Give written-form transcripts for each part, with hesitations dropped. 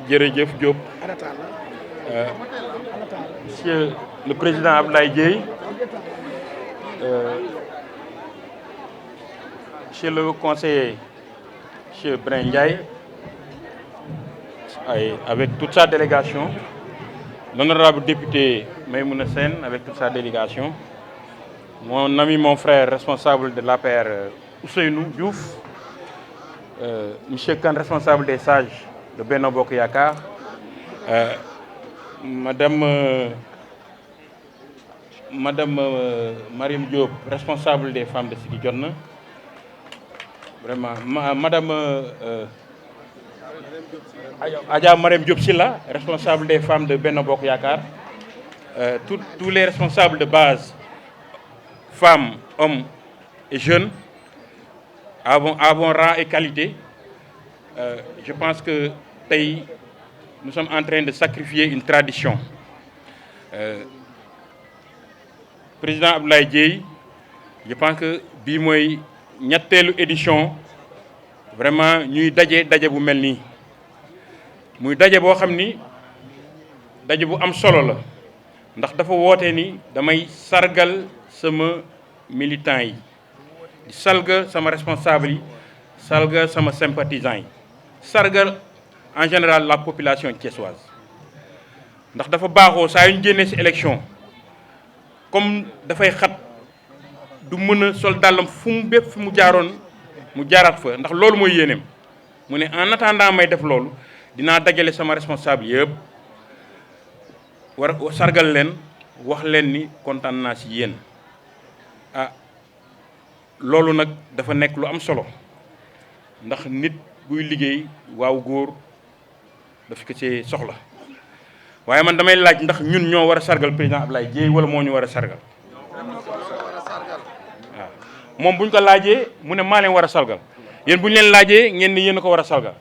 jërëjëf Diop monsieur le président Abdoulaye Dièye monsieur le conseiller monsieur Brin Ndiaye avec toute sa délégation, l'honorable député Maïmouna Sène avec toute sa délégation, mon ami, mon frère responsable de l'APR Ousseynou Diouf, monsieur Kane responsable des sages de Benno Bokk Yakaar, madame Mariam Diop responsable des femmes de Siggi Jotna, vraiment madame Adja Mariam Diop Silla responsable des femmes de Benno Bokk Yakaar, tous les responsables de base, femmes, hommes et jeunes, à bon rang et qualité. Je pense que nous sommes en train de sacrifier une tradition. Président Abdoulaye Dièye, je pense que bii mooy ñetteelu édition vraiment ñuy daje bu mel nii muy daje boo xam ni daje bu am solo la ndax dafa woote ni damay sargal sama militants yi di sargal sama responsable yi sargal sama sympathisants yi sargal en général la population thiessoise ndax dafa baaxoo saa yu ñu génnee ci élection comme dafay xat du mën a sol dàllam fu mu jaaroon mu jaaraat fa ndax loolu mooy yéeneem mu ne en attendant may def loolu dinaa dajale sama responsable yëpp war sargal leen wax leen ni kontaan naa ci yéen loolu nag dafa nekk lu am solo ndax nit buy liggéey waaw góor daf ko ci soxla waaye man damay laaj ndax ñun ñoo war a sargal président Abdoulaye Dièye wala moo ñu war a sargal waaw moom bu ñu ko laajee mu ne maa leen war a sargal yéen bu ñu leen laajee ngeen ni yéen a ko war a sargal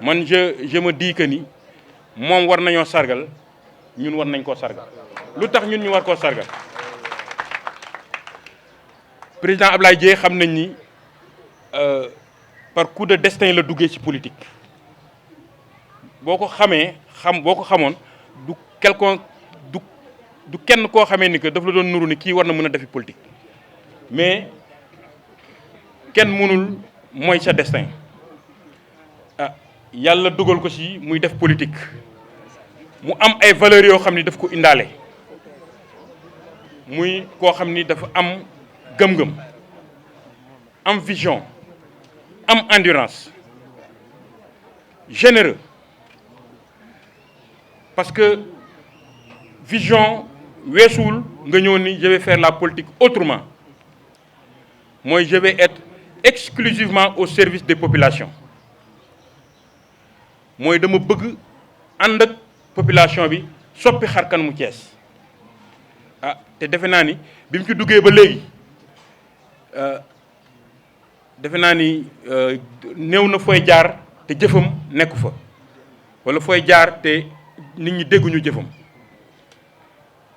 man je me dis que ni moom war nañoo sargal ñun war nañ koo sargal lu tax ñun ñu war koo sargal président Abdoulaye Dièye xam nañ ni par coup de destin la duggee ci politique boo ko xamoon du kenn koo xamee ni que daf la doon nuru ni kii war na mën a defi politique mais kenn mënul mooy sa destin yàlla dugal ko ci muy def politique mu am ay valeurs yoo xam ni daf ko indaale muy koo xam ni dafa am gëm-gëm am vision am endurance généreux parce que vision weesuwul nga ñëw ni je vais faire la politique autrement mooy je vais être exclusivement au service des populations mooy dama bëgg ànd ak population bi soppi xar kanamu Thiès te defe naa ni bi mu ci duggee ba léegi defe naa ni néew na fooy jaar te jëfam nekku fa wala fooy jaar te nit ñi dégguñu jëfam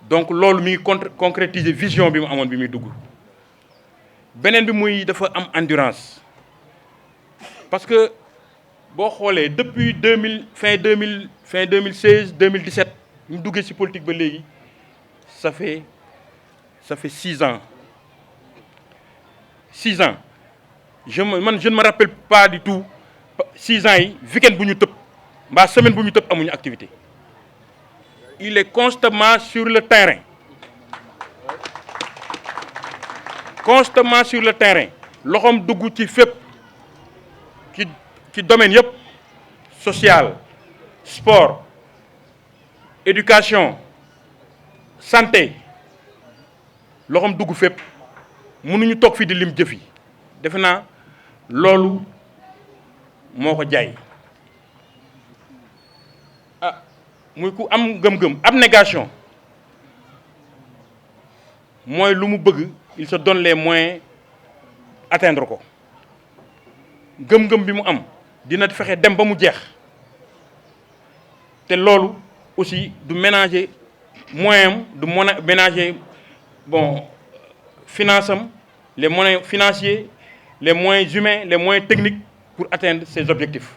donc loolu mi ngi concrétiser vision bi mu amoon bi muy dugg beneen bi muy dafa am endurance parce que boo xoolee depuis fin 2016 2017 ñu duggee ci politique ba léegi ça fait 6 ans 6 ans je ne me rappelle pas du tout 6 ans yi week-end bu ñu tëb mbaa semaine bu ñu tëb amuñu activité il est constamment sur le terrain loxoom dugg ci fépp ci domaine yëpp social sport éducation santé loxoom dugg fépp mënuñu toog fii di lim jëf yi defe naa loolu moo ko jaay muy ku am gëm-gëm abnégation mooy lu mu bëgg il se donne les moyens atteindre ko gëm-gëm bi mu am dina fexe dem ba mu jeex te loolu aussi du ménager moyen du ménager finance am les moyens financiers les moyens humains les moyens techniques pour atteindre ses objectifs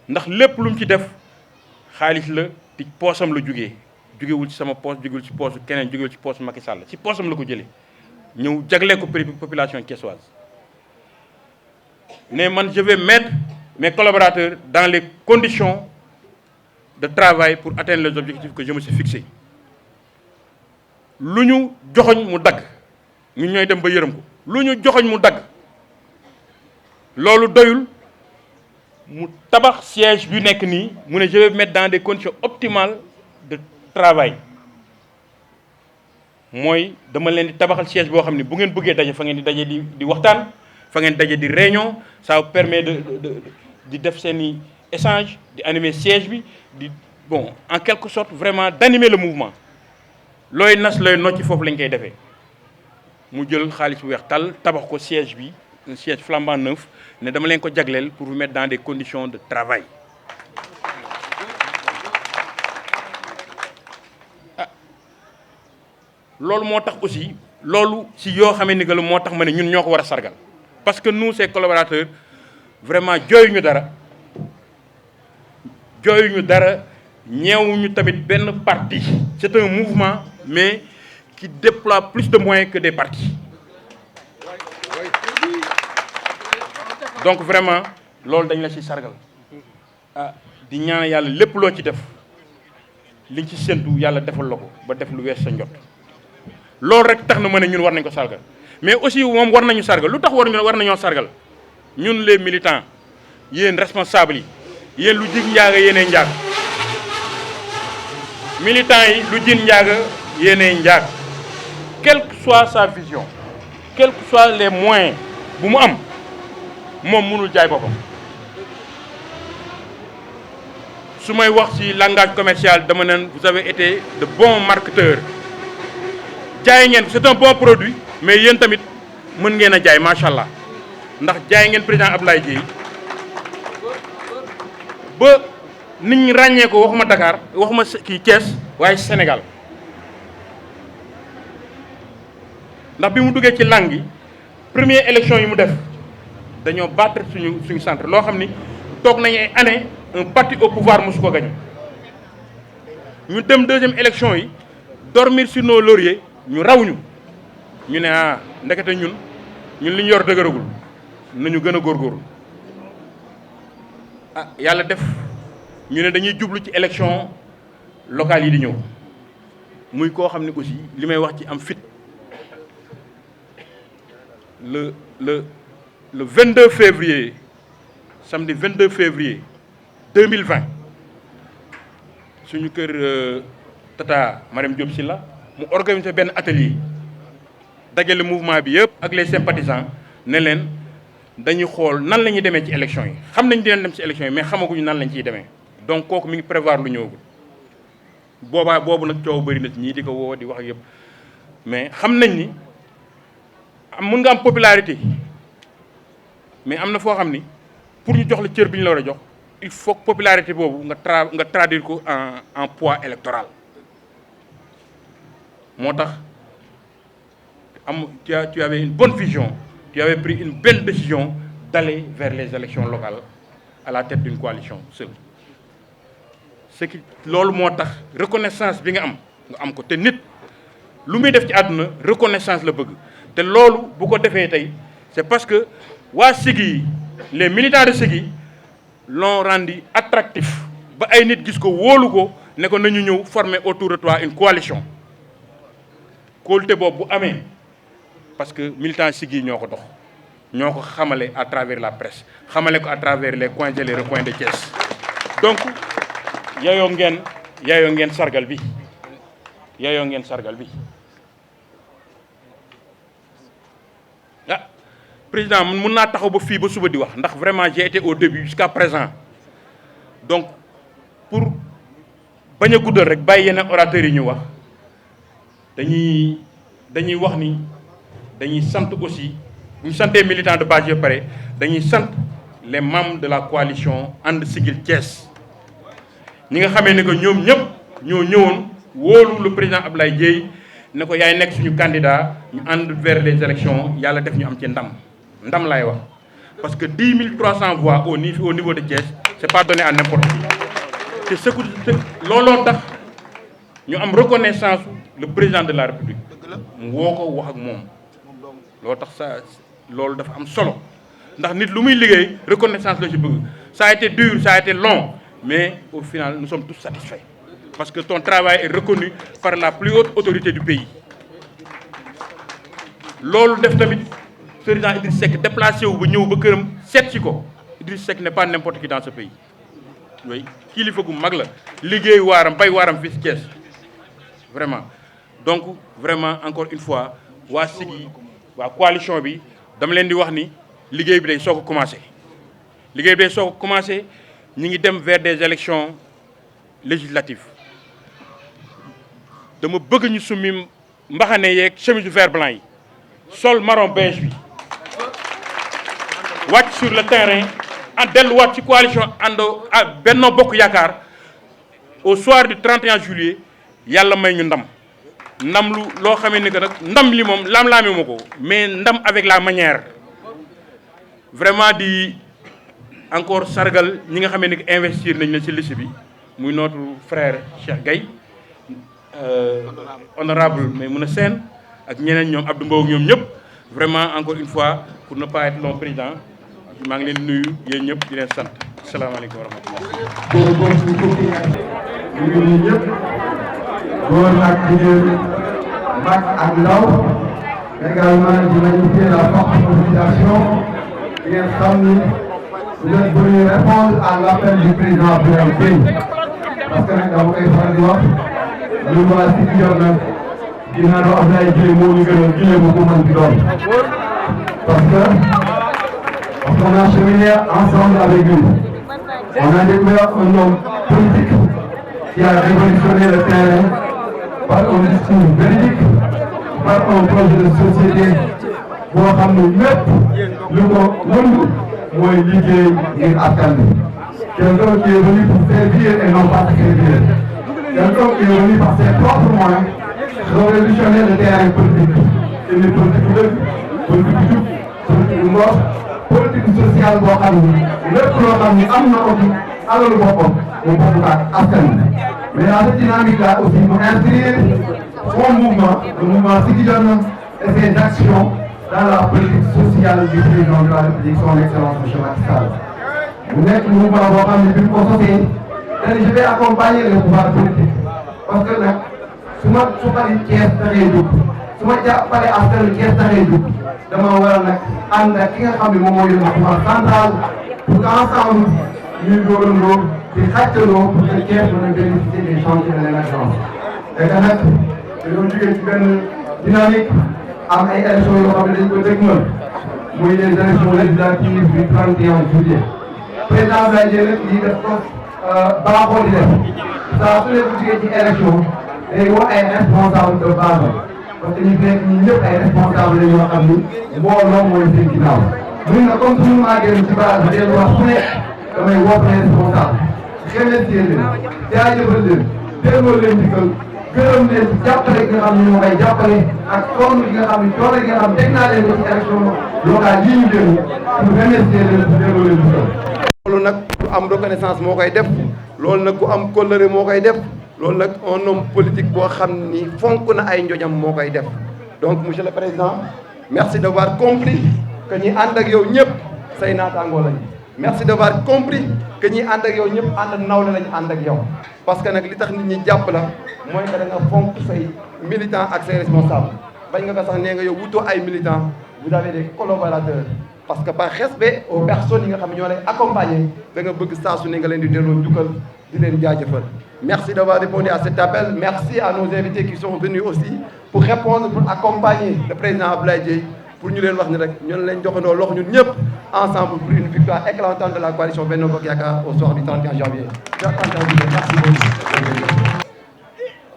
ndax lépp lu mu ci def xaalis la ci poosam la jugewul ci sama poos jugewul ci poosu keneen jugewul ci poosu Macky Sall ci poosam la ko jëlee ñëw jagleel ko population thiessoise. Mais man je vais mettre mes collaborateurs dans les conditions de travail pour atteindre les objectifs que je me suis fixés. lu ñu joxoñ mu dagg ñun ñooy dem ba yërëm ko lu ñu joxoñ mu dagg loolu doyul mu tabax siège bi nekk nii mu ne je vais mettre dans des conditions optimales de travail mooy dama leen di tabaxal siège boo xam ne bu ngeen bëggee daje fa ngeen di daje di waxtaan fa ngeen daje di réunion ça vous permet di def seeni échange di animer siège bi di bon en quelque sorte vraiment d'animer le mouvement looy nas looy nocci foofu lañ koy defee mu jël xaalis bu weex tàll tabax ko siège bi un siège flambant neuf ne dama leen ko jagleel pour vous mettre dans des conditions de travail. ah loolu moo tax aussi loolu si yoo xamee ni que moo tax ma ne ñun ñoo ko war a sargal parce que nous ces collaborateurs vraiment jooyuñu dara ñeewuñu tamit benn parti. C'est un mouvement mais qui déploie plus de moyens que des partis. Donc vraiment loolu dañ la ci sargal ah di ñaan yàlla lépp loo ci def liñ ci séntu yàlla defal la ko ba def lu wees sa njot loolu rek tax na ma ne ñun war nañ ko sargal mais aussi moom war nañu sargal lu tax war nañoo sargal ñun les militants yéen responsables yi yéen lu jig njaaga yéenee njaag militants yi lu jin njaaga yéenee njaag quelle que soit sa vision quels que soient les moyens bu mu am moom mënul jaay boppam su may wax ci langage commercial dama neen vous avez été de bons marketeurs jaay ngeen c'est un bon produit mais yéen tamit mën ngeen a jaay macha allah ndax jaay ngeen président Abdoulaye Dièye ba nit ñi ràññee ko waxuma Dakar waxuma kii Thiès waaye Sénégal ndax bi mu duggee ci langue yi première élection yi mu def dañoo battre suñu centre loo xam ni toog nañu ay année un parti au pouvoir mosu ko gagné ñu dem deuxième élection yi dormir sur nos lauriers ñu raw ñu ne ah ndekete ñun li ñu yor dëgëragul nañu gën a góorgóorlu ah yàlla def ñu ne dañuy jublu ci élection locale yi di ñëw muy koo xam ne aussi li may wax ci am fit le 22 février samedi 22 février 2020 suñu kër Tata Mariam Diop Sylla mu organisé benn atelier dajale mouvement bi yëpp ak les sympathisants ne leen dañuy xool nan la ñuy demee ci élection yi xam nañ dinañ dem ci élection yi mais xamaguñu nan lañ ciy demee donc kooku mi ngi prévoir lu ñëwagul boobu nag coow bëri na ci ñii di ko woo di wax yëpp mais xam nañ ni mën nga am popularité mais am na foo xam ni pour ñu jox la cër bi ñu la war a jox il faut que popularité boobu nga traduire ko en poids électoral moo tax tu avais une bonne vision tu avais pris une belle décision d'aller vers les élections locales à la tête d'une coalition seule ce qui loolu moo tax reconnaissance bi nga am ko te nit lu muy def ci àdduna reconnaissance la bëgg te loolu bu ko defee tey c'est parce que waa Siggi les militants de Siggi l'ont rendu attractif ba ay nit gis ko wóolu ko ne ko nañu ñëw former autour de toi une coalition kóolute boobu bu amee parce que militants Siggi ñoo ko dox ñoo ko xamale à travers la presse xamale ko à travers les coins et les recoins de Thiès donc yayoo ngeen sargal bi ah président mun naa taxaw ba fii ba suba di wax ndax vraiment j'ai été au début jusqu'à présent donc pour bañ a guddal rek bàyyi yeneen orateurs yi ñu wax dañuy wax ni dañuy sant aussi bu ñu santee militants de base yi pare dañuy sant les membres de la coalition And Siggil Thiès ñi nga xamee ne que ñoom ñëpp ñoo ñëwoon wóolu le président Abdoulaye Dièye ne ko yaay nekk suñu candidat ñu ànd vers les élections yàlla def ñu am ci ndam laay wax parce que 10 300 voix au niveau de Thiès c'est pas donné à n'importe qui te secours looloo tax ñu am reconnaissance le président de la République mu woo ko wax ak moom loolu tax sa loolu dafa am solo ndax nit lu muy liggéey reconnaissance la ci bëgg. Ça a été dur, ça a été long, mais au final nous sommes tous satisfaits parce que ton travail est reconnu par la plus haute autorité du pays. loolu def tamit président Idriss Seck déplacé wu ba ñëw ba këram seet ci ko. Idriss Seck n'est pas n'importe qui dans ce pays oui kilifa gu mag la liggéey waaram bay waaram fii ci Thiès vraiment donc vraiment encore une fois waa Siggi waa coalition bi dama leen di wax ni liggéey bi day soog a commencé liggéey bi day soog a commencé ñi ngi dem vers des élections législatives dama bëgg ñu summi mbaxane yeeg chemise vert blanc yi sol marron beige bi wàcc sur le terrain en delluwaat ci coalition àndo ak Benno Bokk Yaakaar au soir du 31 juillet yàlla may ñu ndam lu loo xamee ni que nag ndam li moom laam-laame ma ko mais ndam avec la manière vraiment di encore sargal ñi nga xamee ni que investir nañ la ci liste bi muy notre frère Cheikh Gaye honorable Maïmouna Sène ak ñeneen ñoom Abdou Mbow ñoom ñëpp vraiment encore une fois pour ne pas être long président maa ngi leen nuyu yéen ñëpp di leen sant asalaamaaleykum wa rahmatulah. ñu ngi nuyu ñëpp góor ak jigéen mag ak ndaw également di magnifier la forte mobilisation di ngeen xam ni vous êtes venu répondre à l'appel du président Abdoulaye Dièye parce que nag dama koy faral di wax lu ma Siggi yor nag ginnaaw Abdoulaye Dièye moo ñu gënal Guinée bu ko mën di doon parce qu'on a cheminé ensemble avec lui. On a découvert un homme politique qui a révolutionné le terrain par un discours véridique, par un projet de société boo xam ne lépp lu ko wënd mooy liggéey ngir askan bi. Quelqu'un qui est venu pour servir et non pas servir. Quelqu'un qui est venu par ses propres moyens révolutionner le terrain politique. Une politique dëgg, politique jub, politique ngor. politique sociale boo xam ni lépp loo xam ni am na ko ci alalu boppam mu bokk ak askan wi mais dans cette dynamique là aussi mu inscrire son mouvement le mouvement Siggi Jotna et ses actions dans la politique sociale du président de la République son excellence monsieur Macky Sall mu nekk mouvement boo xam ne bi mu ko sosee dañu je vais accompagner le pouvoir politique parce que nag su bari Thiès taxee jóg su ma jàppale askan wi Thiès taxee jóg dama war a nag ànd ak ki nga xam ne moom moo yor pouvoir central pour que ensemble ñuy dóorandoo di xàccandoo pour que Thiès mën a bénéficier des chantiers de l'émergence. et que nag dañoo jógee ci benn dynamique am ay élections yoo xam ne dañ ko dégmal muy les élections législatives du 31 juillet. président Abdoulaye Dièye nag lii def ko baaxoo di def saa su ne bu jógee ci élection day woo ay responsables de base. parce que ñu fekk ñun ñëpp ay responsable la ñoo xam ni mbooloo mooy seen ginnaaw ñun nag comme suñu màggee ci base bi dellu wax fu nekk damay woo les responsables remercier leen jaajëfal leen delloo leen digal gërëm leen ci jàppale gi nga xam ne ñoo koy jàppale ak coono gi nga xam ne coono gi nga xam teg naa leen ko ci élection locale yi ñu jëm pour remercier leen pour delloo leen digal. loolu nag ku am reconnaissance moo koy def loolu nag ku am kóllëre moo koy def. loolu nag un homme politique boo xam ni fonk na ay njojam moo koy def donc monsieur le président merci d'avoir compris que ñi ànd ak yow ñëpp say naataangoo lañu merci d'avoir compris que ñi ànd ak yow ñëpp ànd nawle lañu ànd ak yow parce que nag li tax nit ñi jàpp la mooy que da nga fonk say militants ak say responsables bañ nga ko sax nee nga yow wutoo ay militants vous avez des collaborateurs parce que par respect aux personnes yi nga xam ne ñoo lay accompagner da nga bëgg saa su ne nga leen di delloo njukkal di leen jaajëfal. Merci d'avoir répondu à cet appel. Merci à nos invités qui sont venus aussi pour répondre, pour accompagner le président Abdoulaye Dièye pour ñu leen wax ni rek ñun lañ joxandoo loxo ñun ñëpp ensemble pour une victoire éclatante de la coalition Benno Bokk Yaakaar au soir du 31 janvier. Merci beaucoup.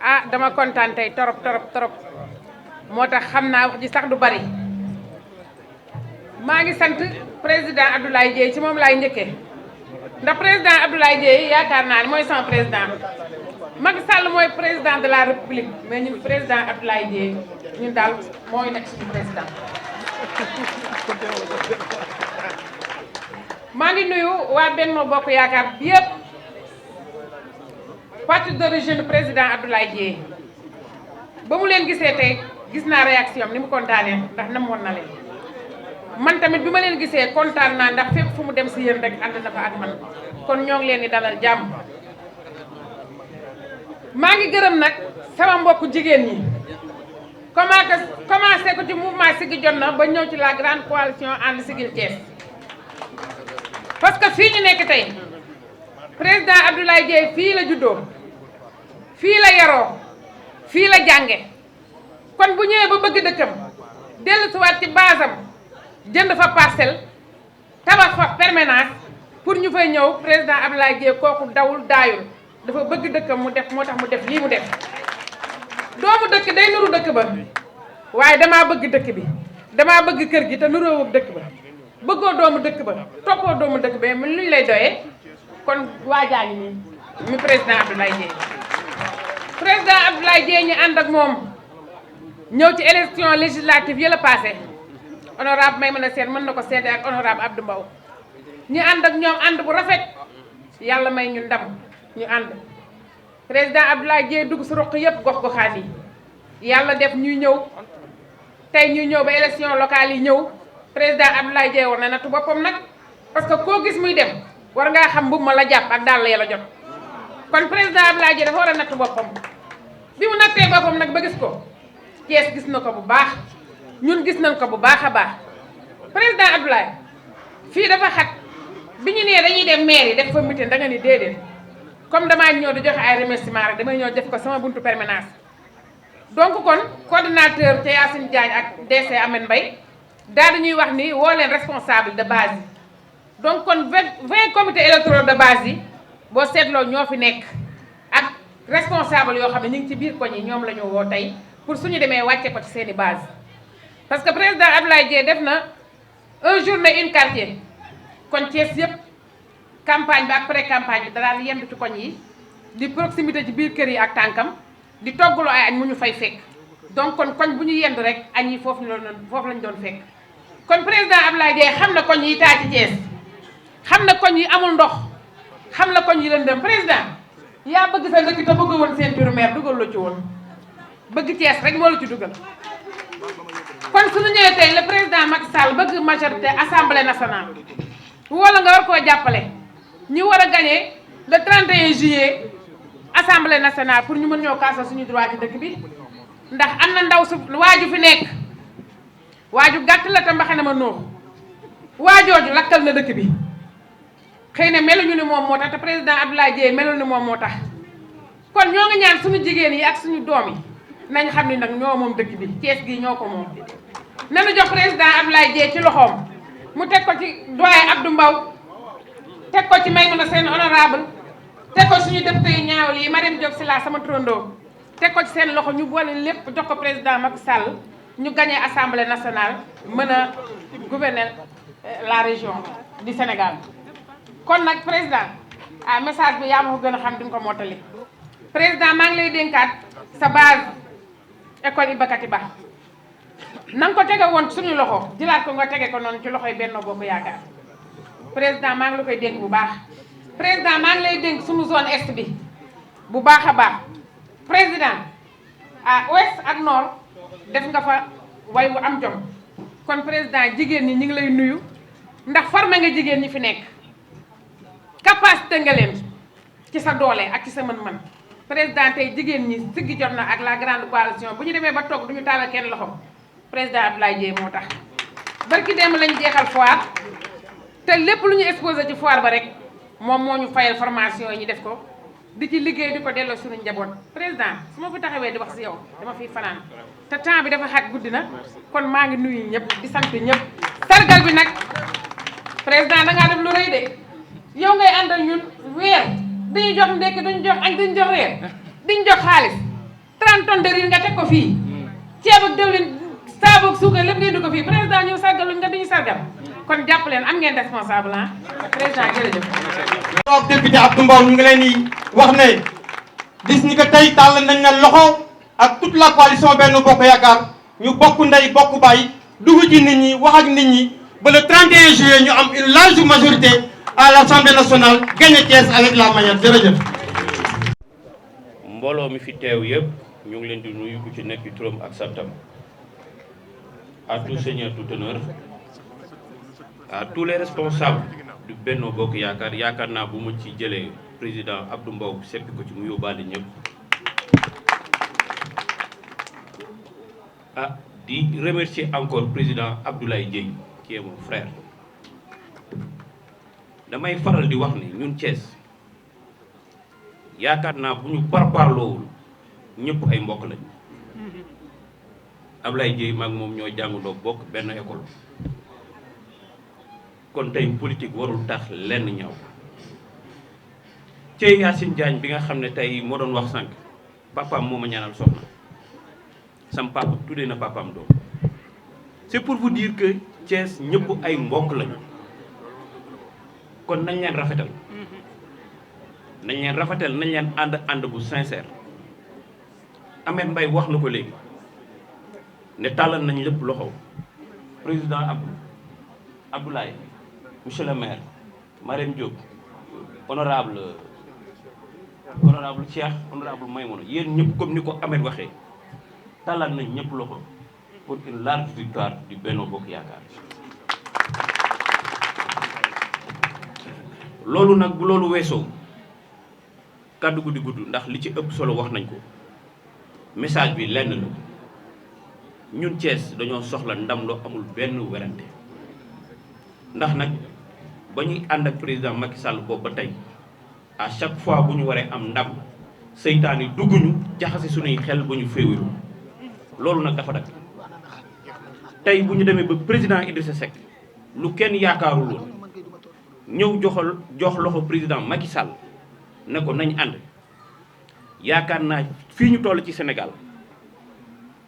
ah dama kontaan tey torop moo tax xam naa wax ji sax du bari maa ngi sant président Abdoulaye Dièye ci moom laay njëkkee. ndax président Abdoulaye Dièye yaakaar naa ne mooy sama président Macky Sall mooy président de la République mais ñun président Abdoulaye Dièye ñun daal mooy nekk suñu président maa ngi nuyu waa Benno Bokk Yaakaar bi yëpp parti d'origine du président Abdoulaye Dièye ba mu leen gisee tey gis naa réaction am ni mu kontaanee ndax namoon na leen man tamit bi ma leen gisee kontaan naa ndax fépp fu mu dem si yéen rek ànd na fa ak man kon ñoo ngi leen di dalal jàmm. maa ngi gërëm nag sama mbokku jigéen ñi commencé ko ci mouvement Siggi jot na ba ñëw ci la grande coalition ànd Siggil Thiès parce que fii ñu nekk tey président Abdoulaye Dièye fii la juddoo fii la yaroo fii la jànge kon bu ñëwee ba bëgg dëkkam dellusiwaat ci basam jënd fa parcelle tabax fa permanence pour ñu fay ñëw président Abdoulaye Dièye kooku dawul daayul dafa bëgg dëkkam mu def moo tax mu def lii mu def doomu dëkk day nuru dëkk ba waaye damaa bëgg dëkk bi damaa bëgg kër gi te nuroowul dëkk ba bëggoo doomu dëkk ba toppoo doomu dëkk ba luñ lay doyee kon waajaa ngi nii mi président Abdoulaye Dièye président Abdoulaye Dièye ñu ànd ak moom ñëw ci élection législative yële passé honorable Maïmouna Sène mën na ko seede ak honorable Abdou Mbow ñu ànd ak ñoom ànd bu rafet yàlla may ñu ndam ñu ànd président Abdoulaye Dièye dugg si roq yëpp gox-goxaan yi yàlla def ñuy ñëw tey ñuy ñëw ba élection locale yi ñëw président Abdoulaye Dièye war na nattu boppam nag parce que koo gis muy dem war ngaa xam mbubb ma la jàpp ak daal la yàlla jot kon président Abdoulaye Dièye dafa war a nattu boppam bi mu nattee boppam nag ba gis ko Thiès gis na ko bu baax ñun gis nañ ko bu baax a baax président Abdoulaye fii dafa xat bi ñu nee dañuy dem maire yi def fa meeting da nga ni déedéet comme damaa ñëw di joxe ay remerciements rek damay ñëw def ko sama buntu permanence donc kon coordinateur ca Yacine Diagne ak DC Amène Mbaye daal di ñuy wax ni woo leen responsable de base yi donc kon 20 comités électoraux de base yi boo seetloo ñoo fi nekk ak responsable yoo xam ne ñu ngi ci biir koñ yi ñoom la ñu woo tey pour suñu demee wàcce ko ci seeni base parce que président Abdoulaye Dièye def na un journée une quartier kon Thiès yëpp campagne bi ak pré campagne bi dara yendu ci koñ yi di proximité ci biir kër yi ak tànkam di toggaloo ay añ mu ñu fay fekk donc kon koñ bu ñu yendu rek añ yi foofu lañ doon fekk kon président Abdoulaye Dièye xam na koñ yi taa ci Thiès xam na koñ yi amul ndox xam na koñ yi lëndëm président yaa bëgg sa dëkk te bëgg woon ceinture maire dugal la ci woon bëgg Thiès rek moo la ci dugal kon suñu ñëwee tey le président Macky Sall bëgg majorité assemblée nationale wala nga war koo jàppale ñu war a gagné le 31 juillet assemblée nationale pour ñu mën ñoo kaasal suñu droit ci dëkk bi ndax am na ndaw su waaju fi nekk waaju gàtt la te mbaxane ma nóox waajooju lakkal na dëkk bi xëy na meluñu ni moom moo tax te président Abdoulaye Dièye melul ni moom moo tax kon ñoo ngi ñaan suñu jigéen yi ak suñu doom yi nañ xam ni nag ñoo moom dëkk bi Thiès gii ñoo ko moom nanu jox président Abdoulaye Dièye ci loxoom mu teg ko ci doyen Abdou Mbow teg ko ci Maïmouna Sène honorable teg ko suñu député yu ñaawul yi Mariam Diop Sylla sama turandoo teg ko ci seen loxo ñu boole lépp jox ko président Macky Sall ñu gagné assemblée nationale mën a gouverner la région du Sénégal kon nag président message bi yaa ma ko gën a xam di nga ko mottali président maa ngi lay dénkaat sa base école Iba Kati Ba na nga ko tege woon suñu loxo jëlaat ko nga tege ko noonu ci loxoy Benno Bokk Yaakaar président maa ngi la koy dénk bu baax président maa ngi lay dénk suñu zone est bi bu baax a baax président ouest ak nord def nga fa way wu am jom kon président jigéen ñi ñu ngi lay nuyu ndax formé nga jigéen ñi fi nekk capacité nga leen ci sa doole ak ci sa mën-mën président tey jigéen ñi siggi jot na ak la grande coalition bu ñu demee ba toog duñu tàllal kenn loxo président Abdoulaye Dièye moo tax barki démb lañu jeexal foire te lépp lu ñu exposé ci foire ba rek moom moo ñu fayal formation yi ñu def ko di ci liggéey di ko delloo suñu njaboot président su ma fi taxawee di wax si yow dama fiy fanaan te temps bi dafa xat guddi na kon maa ngi nuyu ñëpp di sant ñëpp sargal bi nag président da ngaa def lu rëy de yow ngay ànd ak ñun weer dañuy jox ndekki duñu jox añ duñu jox reer duñu jox xaalis 30 tonnes de riz nga teg ko fii ceeb ak diwlin saabu ak suukar lépp ngay dugg ko fii président ñëw sargaluñ nga duñu sargal kon jàpp leen am ngeen responsable ah président jërëjëf. donc député Abdou Mbow ñu ngi leen di wax ne gis ni que tey tàll nañ na loxo ak toute la coalition Benno Bokk Yaakaar ñu bokk ndey bokk baay dugg ci nit ñi wax ak nit ñi ba le 31 juillet ñu am une large majorité à l'Assemblée nationale gagné Thiès avec la manière jërëjëf. mbooloo mi fi teew yëpp ñu ngi leen di nuyu ku ci nekk ci turam ak santam à tout seigneur tout honneur à tous les responsables du Benno Bokk Yaakaar yaakaar naa bu mu ci jëlee président Abdou Mbow seppi ko ci mu yóbbaale ñëpp di remercier encore président Abdoulaye Dièye qui est mon frère damay faral di wax ni ñun Thiès yaakaar naa bu ñu parparloowul ñëpp ay mbokk lañ Abdoulaye Dièye maag moom ñoo jàngandoo bokk benn école kon tey politique warul tax lenn ñaaw Thiey Yacine Diagne bi nga xam ne tey moo doon wax sànq papaam moo ma ñaanal soxna sam papa tuddee na papaam doom c'est pour vous dire que Thiès ñëpp ay mbokk lañu kon nañ leen rafetal nañ leen ànd bu sincère Ahmed Mbaye wax na ko léegi ne tàllal nañ lépp loxo président Abdoulaye monsieur le maire Marème Diop honorable Cheikh honorable Maymouna yéen ñëpp comme ni ko Ahmed waxee tàllal nañ ñëpp loxo pour une large victoire du Benno Bokk Yaakaar loolu nag bu loolu weesoo kàddu gu di gudd ndax li ci ëpp solo wax nañ ko message bi lenn la ñun Thiès dañoo soxla ndam loo amul benn werante ndax nag ba ñuy ànd ak président Macky Sall boobu ba tey à chaque fois bu ñu waree am ndam seytaan yi dugg ñu jaxase suñuy xel ba ñu féewiru loolu nag dafa dakk tey bu ñu demee ba président Idrissa Seck lu kenn yaakaarul woon ñëw jox loxo président Macky Sall ne ko nañ ànd yaakaar naa fii ñu toll ci Sénégal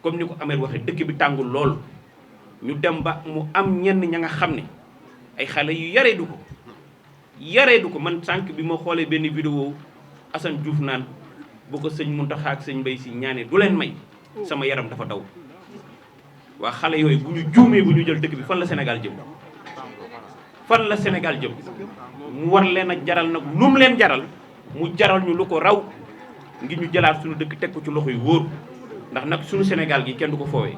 comme ni ko Ameth waxee dëkk bi tàngul lool ñu dem ba mu am ñenn ña nga xam ne ay xale yu yaree du ko man sànq bi ma xoolee benn vidéo Assane Diouf naan bu ko sëñ Mountakha ak sëñ Mbaye Sy ñaanee du leen may sama yaram dafa daw waa xale yooyu bu ñu juumee bu ñu jël dëkk bi fan la Sénégal jëm mu war leen a jaral nag lu mu leen jaral mu jaral ñu lu ko raw ngir ñu jëlaat suñu dëkk teg ko ci loxo yu wóor ndax nag suñu Sénégal gi kenn du ko foowee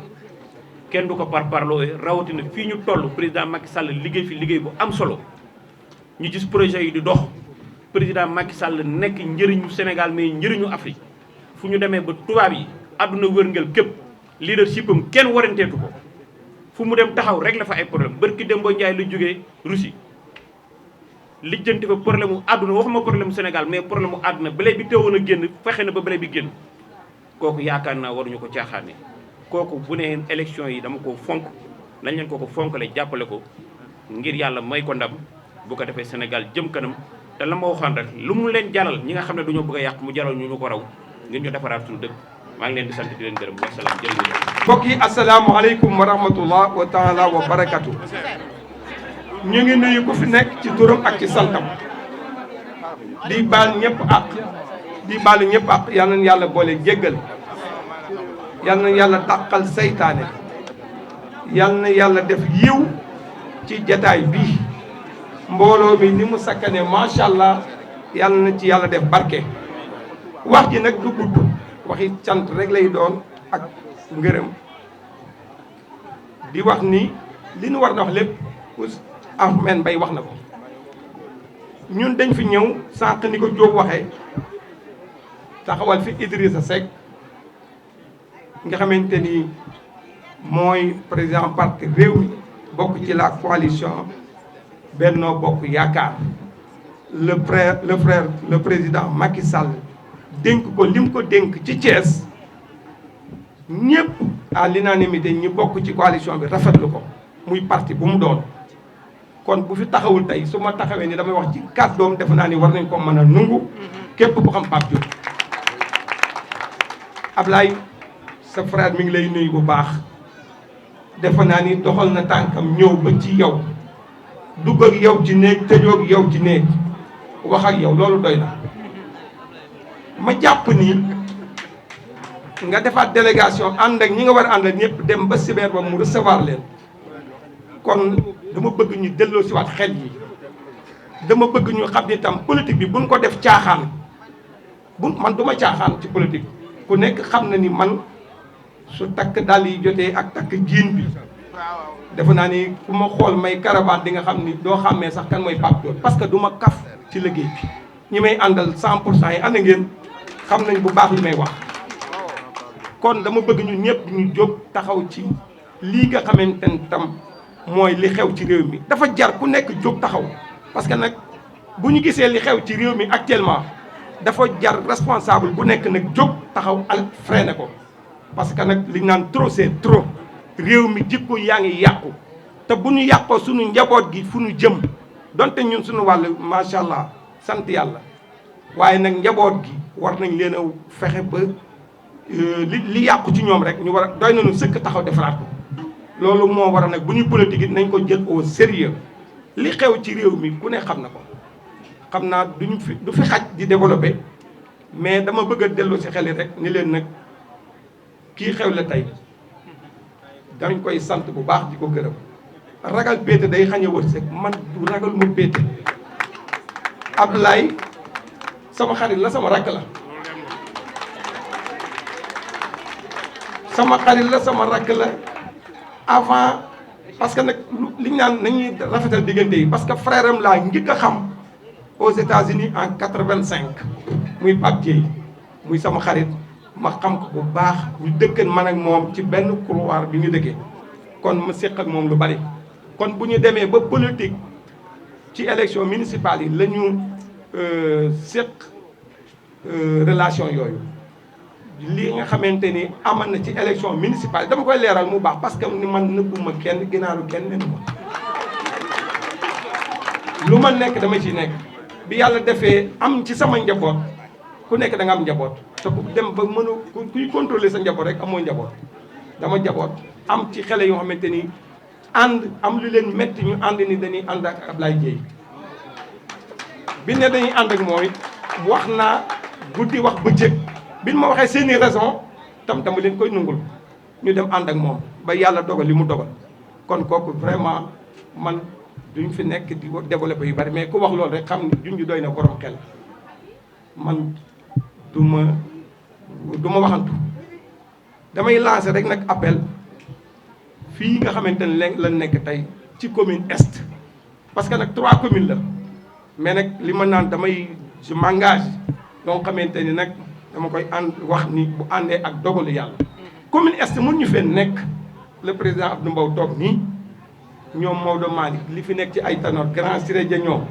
kenn du ko parparloo rawatina fii ñu toll président Macky Sall liggéey fi liggéey bu am solo ñu gis projet yi di dox président Macky Sall nekk njëriñu Sénégal mais njëriñu Afrique fu ñu demee ba tubaab yi àdduna wërngël képp leadership am kenn waranteetu ko fu mu dem taxaw rek la fa ay problème barki Dembo Ndiaye lu jógee Russie lijjanti fa problème mu àdduna waxuma problème mu Sénégal mais problème mu àdduna blé bi teewoon a génn fexe na ba blé bi génn kooku yaakaar naa waruñu ko caaxaane kooku bu ne élection yi dama ko fonk nañ leen ko fonkale jàppale ko ngir yàlla may ko ndam bu ko defee Sénégal jëm kanam te la ma waxoon rek lu mu leen jaral ñi nga xam ne dañoo bëgg a yàq mu jaral ñu ko raw ngir ñu defaraat suñu dëkk maa ngi leen di sant di leen gërëm wasalaam jërëjëf. mbokk yi asalaamaaleykum wa rahmatullah wa taala wa barakatu. ñu ngi nuyu ku fi nekk ci turam ak ci santam di baal ñëpp ak di baalu ñëpp ak yal na yàlla boole jéggal yal na yàlla dàqal saytaane yal na yàlla def yiw ci jataay bii mbooloo mi ni mu sakkane macha allah yal na ci yàlla def barke. wax ji nag du gudd waxi cant rek lay doon ak ngërëm di wax ni li nu war na wax lépp Ahmed Mbaye wax na ko ñun dañ fi ñëw sànq ni ko Diop waxee taxawal fi Idrissa Seck nga xamante ni mooy président parti Rewmi bokk ci la coalition Benno Bokk Yaakaar le président Macky Sall dénk ko lim ko dénk ci Thiès ñëpp à l'unanimité ñi bokk ci coalition bi rafetlu ko muy parti bu mu doon kon bu fi taxawul tey su ma taxawee ni damay wax ci kàddoom defe naa ni war nañ ko mën a nungu képp bu xam Pape Diop. Ablaye sa frère mi ngi lay nuyu bu baax defe naa ni doxal na tànkam ñëw ba ci yow dugg ak yow ci néeg tëjoo ak yow ci néeg wax ak yow loolu doy na. ma jàpp ni nga defaat délégation ànd ak ñi nga war a ànd ak ñëpp dem ba Sibeer ba mu recevoir leen kon dama bëgg ñu delloo si waat xel yi dama bëgg ñu xam ni tam politique bi buñ ko def caaxaan man du ma caaxaan ci politique ku nekk xam na ni man su takk dàll yi jotee ak takk jiin bi defe naa ni ku ma xool may caravane di nga xam ni doo xàmmee sax kan mooy Pape Diop parce que du ma kaf ci liggéey bi ñi may àndal 100% yi ànd ngeen xam nañ bu baax li may wax kon dama bëgg ñu ñëpp ñu jóg taxaw ci lii nga xamante ne tam mooy li xew ci réew mi dafa jar ku nekk jóg taxaw parce que nag bu ñu gisee li xew ci réew mi actuellement dafa jar responsable bu nekk nag jóg taxaw al freiné ko parce que nag li ñu naan trop c'est trop réew mi jikko yaa ngi yàqu te bu ñu yàqoo suñu njaboot gi fu ñu jëm donte ñun suñu wàll macha allah sant yàlla waaye nag njaboot gi war nañ leen a fexe ba li yàqu ci ñoom rek ñu war a doy nañu sëkk taxaw defaraat ko loolu moo war a nag bu ñuy politique it nañ ko jël au sérieux li xew ci réew mi ku ne xam na ko xam naa du fi xaj di développé mais dama bëgg a dellu si xel yi rek ni leen nag kii xew la tey dañ koy sant bu baax di ko gërëm ragal péete day xañ a wërsëg man du ragal mu péete Abdoulaye sama xarit la sama rakk la sama xarit la sama rakk la avant parce que nag li ñu naan nañuy rafetal diggante yi parce que frère am laa njëkk a xam aux États-Unis en 85 muy Pape Dieye muy sama xarit ma xam ko bu baax ñu dëkkan man ak moom ci benn couloir bi ñu dëkkee kon ma séq ak moom lu bari kon bu ñu demee ba politique ci élection municipale yi la ñu séq relation yooyu lii nga xamante ni amal na ci élection municipale dama koy leeral mu baax parce que ni man nëbbuma kenn ginaaru kenn nenu ma lu ma nekk dama ci nekk bi yàlla defee am ci sama njaboot ku nekk da nga am njaboot te ku dem ba kuy contrôler sa njaboot rek amoo njaboot dama njaboot am ci xale yoo xamante ni ànd am lu leen métti ñu ànd ni dañuy ànd ak Ablaye Dieye bi ne dañuy ànd ak mooy wax naa guddi wax bëccëg bi ma waxee seeni raison tam dama leen koy nungul ñu dem ànd ak moom ba yàlla dogal li mu dogal kon kooku vraiment man duñ fi nekk di développé yu bari mais ku wax loolu rek xam ni junj doy na borom xel man du ma waxantu damay lancer rek nag appel fii nga xamante ne la nekk tey ci commune est parce que nag 3 communes la mais nag li ma naan je m'engage donc xamante ni nag dama koy ànd wax ni bu àndee ak dogalu yàlla commune est mun ñu fee nekk le président Abdou Mbow toog nii ñoom Maodo Malick li fi nekk ci ay Tanor Grand Siré Dia ñoom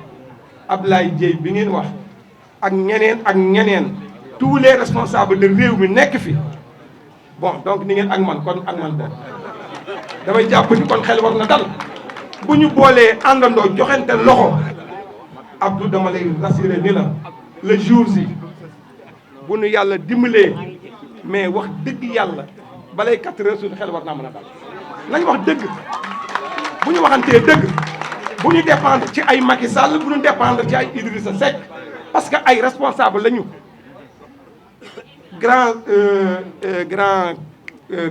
Ablaye Dieye bi ngeen wax ak ñeneen tous les responsables de réew mi nekk fi bon donc ni ngeen ak man kon ak man bon damay jàpp ni kon xel war na dal bu ñu boolee àndandoo joxente loxo Abdou dama lay rassurer ni la le jour si bu nu yàlla dimbalee mais wax dëgg yàlla balay 4 heures suñu xel war naa mën a dal nañ wax dëgg bu ñu waxantee dëgg bu ñu dépendre ci ay Macky Sall bu ñu dépendre ci ay Idrissa Seck parce que ay responsable lañu grand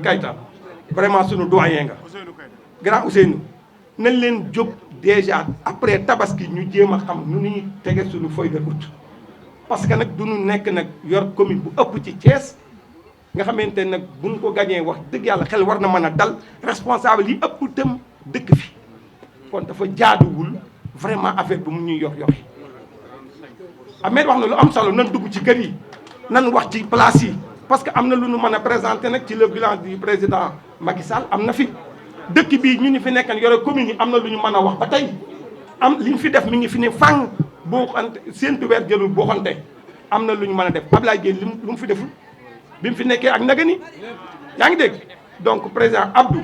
Kayta vraiment suñu doyen nga grand Ousseynou nañ leen jóg déjà après tabaski ñu jéem a xam nu ñuy tege suñu feuille de route parce que nag du ñu nekk nag yor commune bu ëpp ci Thiès nga xamante ne nag buñ ko gañee wax dëgg yàlla xel war na mën a dal responsable yi ëpp itam dëkk fi kon dafa jaaduwul vraiment affaire bi mu ñuy yoxi Ahmed wax na lu am solo nan dugg ci kër yi nan wax ci place yi parce que am na lu ñu mën a présenter nag ci le bilan du président Macky Sall am na fi dëkk bii ñu fi nekkan yore commune yi am na lu ñu mën a wax ba tey am li ñu fi def mi ngi fi ne fang boo xante séntu weer jëlul boo xante am na lu ñu mën a def Ablaye Dieye lu mu fi deful bi mu fi nekkee ak naga ni yaa ngi dégg donc président Abdou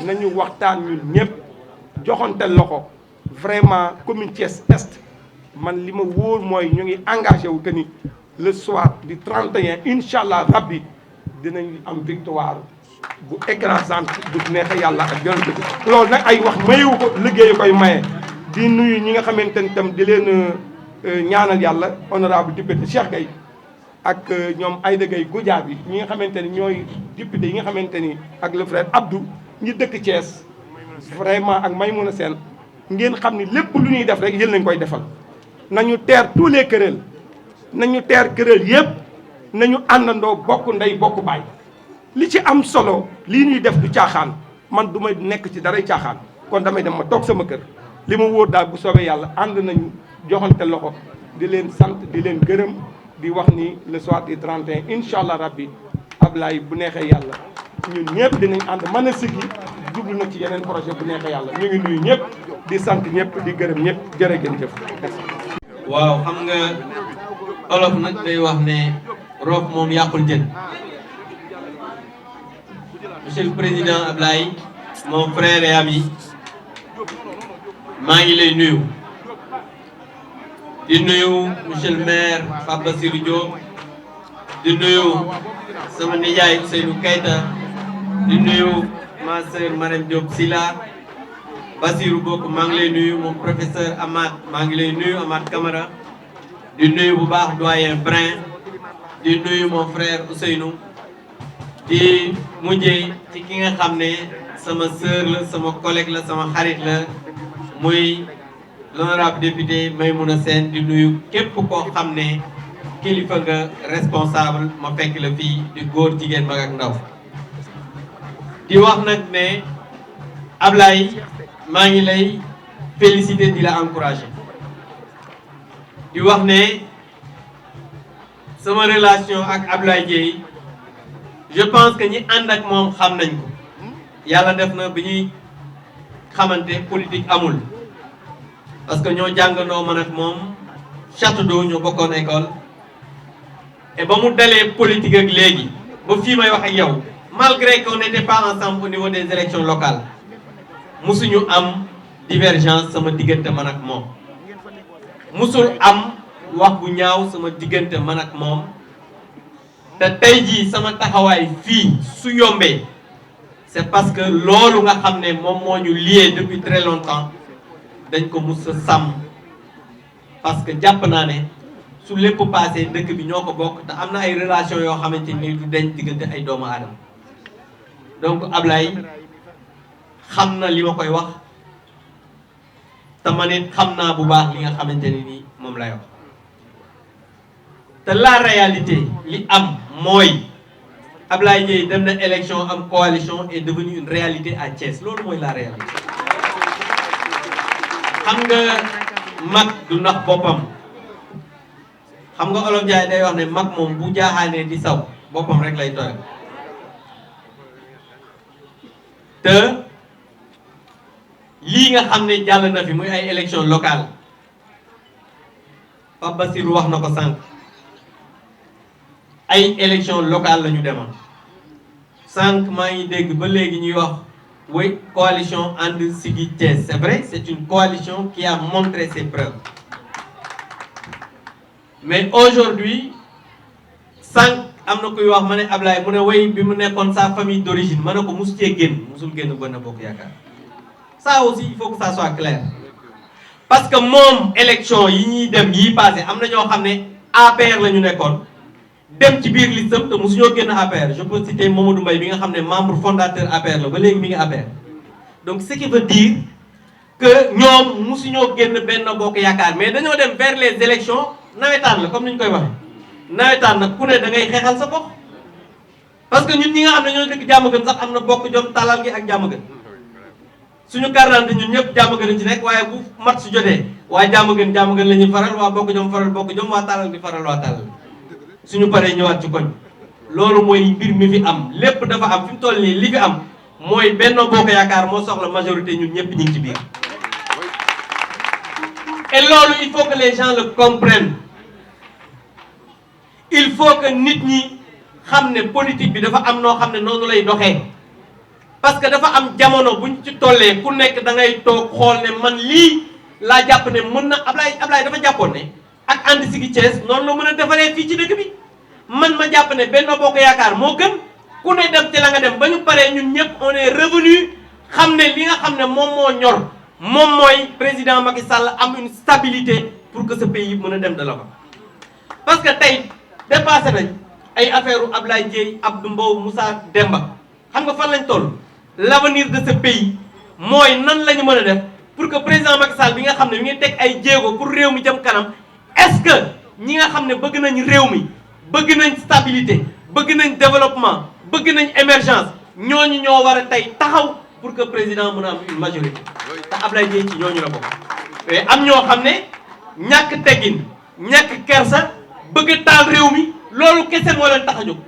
nañu waxtaan ñun ñëpp joxante loxo vraiment commune Thiès Est man li ma wóor mooy ñu ngi engagé wu que ni le soir du 31 incha allah rabbi dinañ am victoire bu écrasante bu neexee yàlla ak yoon dëgg loolu nag ay wax mayewu ko liggéeyu koy maye di nuyu ñi nga xamante ni tam di leen ñaanal yàlla honorable député Cheikh Gueye ak ñoom Aïda Gueye Goudia bi ñi nga xamante ni ñooy député yi nga xamante ni ak le frère Abdou ñi dëkk Thiès vraiment ak Maymouna Sène ngeen xam ni lépp lu ñuy def rek yéen lañ koy defal nañu teer tous les querelles nañu teer querelle yëpp nañu àndandoo bokk ndey bokk baay li ci am solo lii ñuy def du caaxaan man du ma nekk ci daray caaxaan kon damay dem ma toog sama kër li ma wóor daal bu soobee yàlla ànd nañu joxante loxo di leen sant di leen gërëm di wax ni le soir du 31 incha allah rabbi Ablaye bu neexee yàlla ñun ñëpp dinañ ànd mën a siggi jublu na ci yeneen projet bu neexee yàlla ñu ngi nuyu ñëpp di sant ñëpp di gërëm ñëpp jërë ngeen jëf. waaw xam nga olof nag day wax ne roof moom yàqul jën. Monsieur le Président Ablaye mon frère et ami maa ngi lay nuyu di nuyu monsieur le maire Pape Bassirou Diop di nuyu sama nijaay Ousseynou Keita di nuyu ma sœur Marème Diop Sila Bassirou Bokk maa ngi lay nuyu mon professeur Amath maa ngi lay nuyu Amath Camara di nuyu bu baax doyen Brin di nuyu mon frère Ousseynou di mujjee ci ki nga xam ne sama sœur la sama collègue la sama xarit la muy l'honorable député Maymouna Sène di nuyu képp koo xam ne kilifa nga responsable ma fekk la fii di góor jigéen mag ak ndaw di wax nag ne Ablaye maa ngi lay féliciter di la encourager di wax ne sama relation ak Ablaye Dieye je pense que ñi ànd ak moom xam nañ ko yàlla def na bi ñuy xamante politique amul parce que ñoo jàngandoo man ak moom Château d'Eau ñoo bokkoon école et ba mu dalee politique ak léegi ba fii may wax ak yow malgré qu'on n'était pas ensemble au niveau des élections locales musuñu am divergence sama diggante man ak moom musul am wax bu ñaaw sama diggante man ak moom te tey jii sama taxawaay fii su yombee c'est parce que loolu nga xam ne moom moo ñu lié depuis très longtemps dañ ko mus a sàmm parce que jàpp naa ne su lépp passé dëkk bi ñoo ko bokk te am na ay relation yoo xamante ni du deñ diggante ay doomu aadama donc Ablaye xam na li ma koy wax te man it xam naa bu baax li nga xamante ni nii moom lay wax te la réalité li am mooy Ablaye Dieye dem na élection am coalition est devenue une réalité à Thiès loolu mooy la réalité xam nga mag du nax boppam xam nga Olof Njaay day wax ne mag moom bu jaaxaanee di saw boppam rek lay tooyal te lii nga xam ne jàll na fi muy ay élection locale Pape Bassirou wax na ko sànq ay élection locale la ñu demoon sànq maa ngi dégg ba léegi ñuy wax oui coalition And Siggi Thiès c'est vrai c'est une coalition qui a montré ses preuves mais aujourd'hui sànq am na kuy wax ma ne Ablaye mu ne way bi mu nekkoon sa famille d'origine ma ne ko musu cee génn musul génn Benno Bokk Yaakaar ça aussi il faut que ça soit clair parce que moom élection yi ñuy dem yi passé am na ñoo xam ne APR la ñu nekkoon dem ci biir listam te mosuñoo génn APR je peux citer Mamadou Mbaye bi nga xam ne membre fondateur APR la ba léegi mi ngi APR donc ce qui veut dire que ñoom mosuñoo génn Benno Bokk Yaakaar mais dañoo dem vers les élections nawetaan la comme ni ñu koy waxee nawetaan nag ku ne da ngay xeexal sa gox parce que ñun ñi nga xam ne ñoo dëkk Diamaguène sax am na bokk jom talal gi ak Diamaguène suñu carte d'identité ñun ñëpp Diamaguène ci nekk waaye bu mat su jotee waa Diamaguène la ñuy faral waa bokk jom faral bokk jom waa talal gi faral waa talal suñu paree ñëwaat ci koñ loolu mooy mbir mi fi am lépp dafa am fi mu toll nii li fi am mooy Benno Bokk Yaakaar moo soxla majorité ñun ñëpp ñu ngi ci biir et loolu il faut que les gens le comprennent il faut que nit ñi xam ne politique bi dafa am noo xam ne noonu lay doxee parce que dafa am jamono buñ ci tollee ku nekk da ngay toog xool ne man lii laa jàpp ne mën na Ablaye dafa jàppoon ne ak And Siggi Thiès noonu la mën a defaree fii ci dëkk bi man ma jàpp ne Benno Bokk Yaakaar moo gën ku ne dem ci la nga dem ba ñu paree ñun ñëpp on est revenu xam ne li nga xam ne moom moo ñor moom mooy président Macky Sall am une stabilité pour que ce pays mën a dem de l'avant parce que tey dépassé nañ ay affaire u Ablaye Dieye Abdou Mbow Moussa Demba xam nga fan lañ toll l'avenir de ce pays mooy nan la ñu mën a def pour que président Macky Sall bi nga xam ne mi ngi teg ay jéego pour réew mi jëm kanam est-ce que ñi nga xam ne bëgg nañ réew mi bëgg nañ stabilité bëgg nañ développement bëgg nañ émergence ñooñu ñoo war a tey taxaw pour que président mën a am une majorité te Ablaye Dièye ci ñooñu la bokk. mais am ñoo xam ne ñàkk teggin ñàkk kersa bëgg taal réew mi loolu kese moo leen tax a jóg.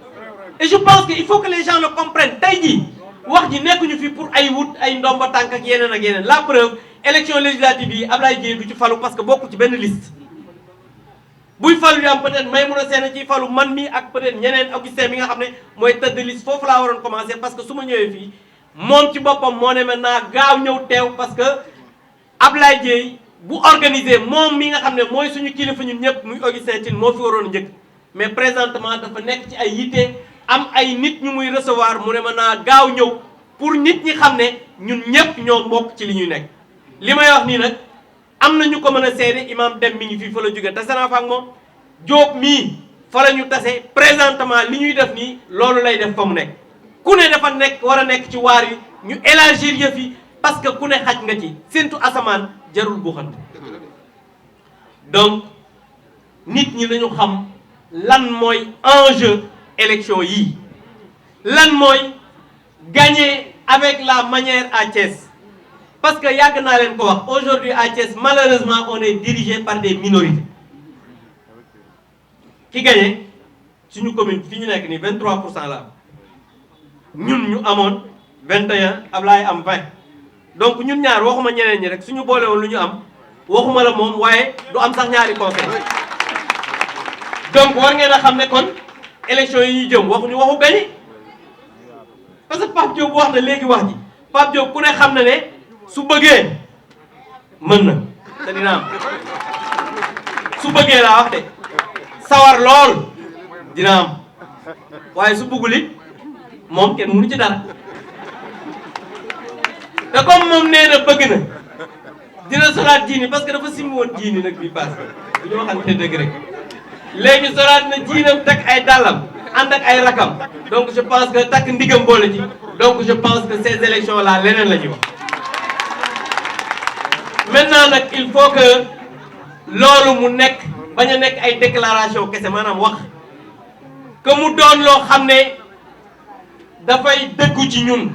et je pense que il faut que les gens le comprennent tey jii wax ji nekkuñu fi pour ay wut ay ndomba tànk ak yeneen la preuve élection législative yi Ablaye Dièye du ci falu parce que bokku ci benn liste. buy falu di am peut-être Maïmouna Sène ciy falu man mi ak peut-être ñeneen Augustin mi nga xam ne mooy tête de liste foofu laa waroon commencer parce que su ma ñëwee fii moom ci boppam moo ne maintenant gaaw ñëw teew parce que Ablaye Dièye bu organiser moom mi nga xam ne mooy suñu kilifa ñun ñëpp muy Augustin Tine moo fi waroon njëkk mais présentement dafa nekk ci ay yitte am ay nit ñu muy recevoir mu ne maintenant gaaw ñëw pour nit ñi xam ne ñun ñëpp ñoo bokk ci li ñuy nekk. li may wax nii nag am na ñu ko mën a seede imam dem mi ngi fii fa la jóge tase naa fa ak moom Diop mii fa la ñu tase présentement li ñuy def nii loolu lay def fa mu nekk. ku ne dafa nekk war a nekk ci waar yi ñu élargir yëf yi parce que ku ne xaj nga ci séntu asamaan jarul buuxante donc nit ñi nañu xam lan mooy enjeu élection yii lan mooy gagner avec la manière à Thiès parce que yàgg naa leen ko wax aujourd'hui à Thiès malheureusement on est dirigé par des minorités ki gagné suñu commune fi ñu nekk nii 23% la am ñun ñu amoon 21 Ablaye am 20 donc ñun ñaar waxuma ñeneen ñi rek suñu boole woon lu ñu am waxuma la moom waaye du am sax ñaari conseil donc war ngeen a xam ne kon élection yi ñu jëm waxuñu waxu gagné parce que Pape Diop wax na léegi wax ji Pape Diop ku ne xam na ne su bëggee mën na te dina am su bëggee laa wax de sawar lool dina am waaye su bëggul it moom kenn mënu ci dara te comme moom nee na bëgg na dina solaat jiini parce que dafa simbi woon jiini nag bii paase bu ñu waxante dëgg rek léegi solaat na jiinam teg ay dàllam ànd ak ay rakam donc je pense que takk ndigam boole ci donc je pense que ces élections là leneen la ñuy wax maintenant nag il faut que loolu mu nekk bañ a nekk ay déclaration kese maanaam wax que mu doon loo xam ne dafay dëggu ci ñun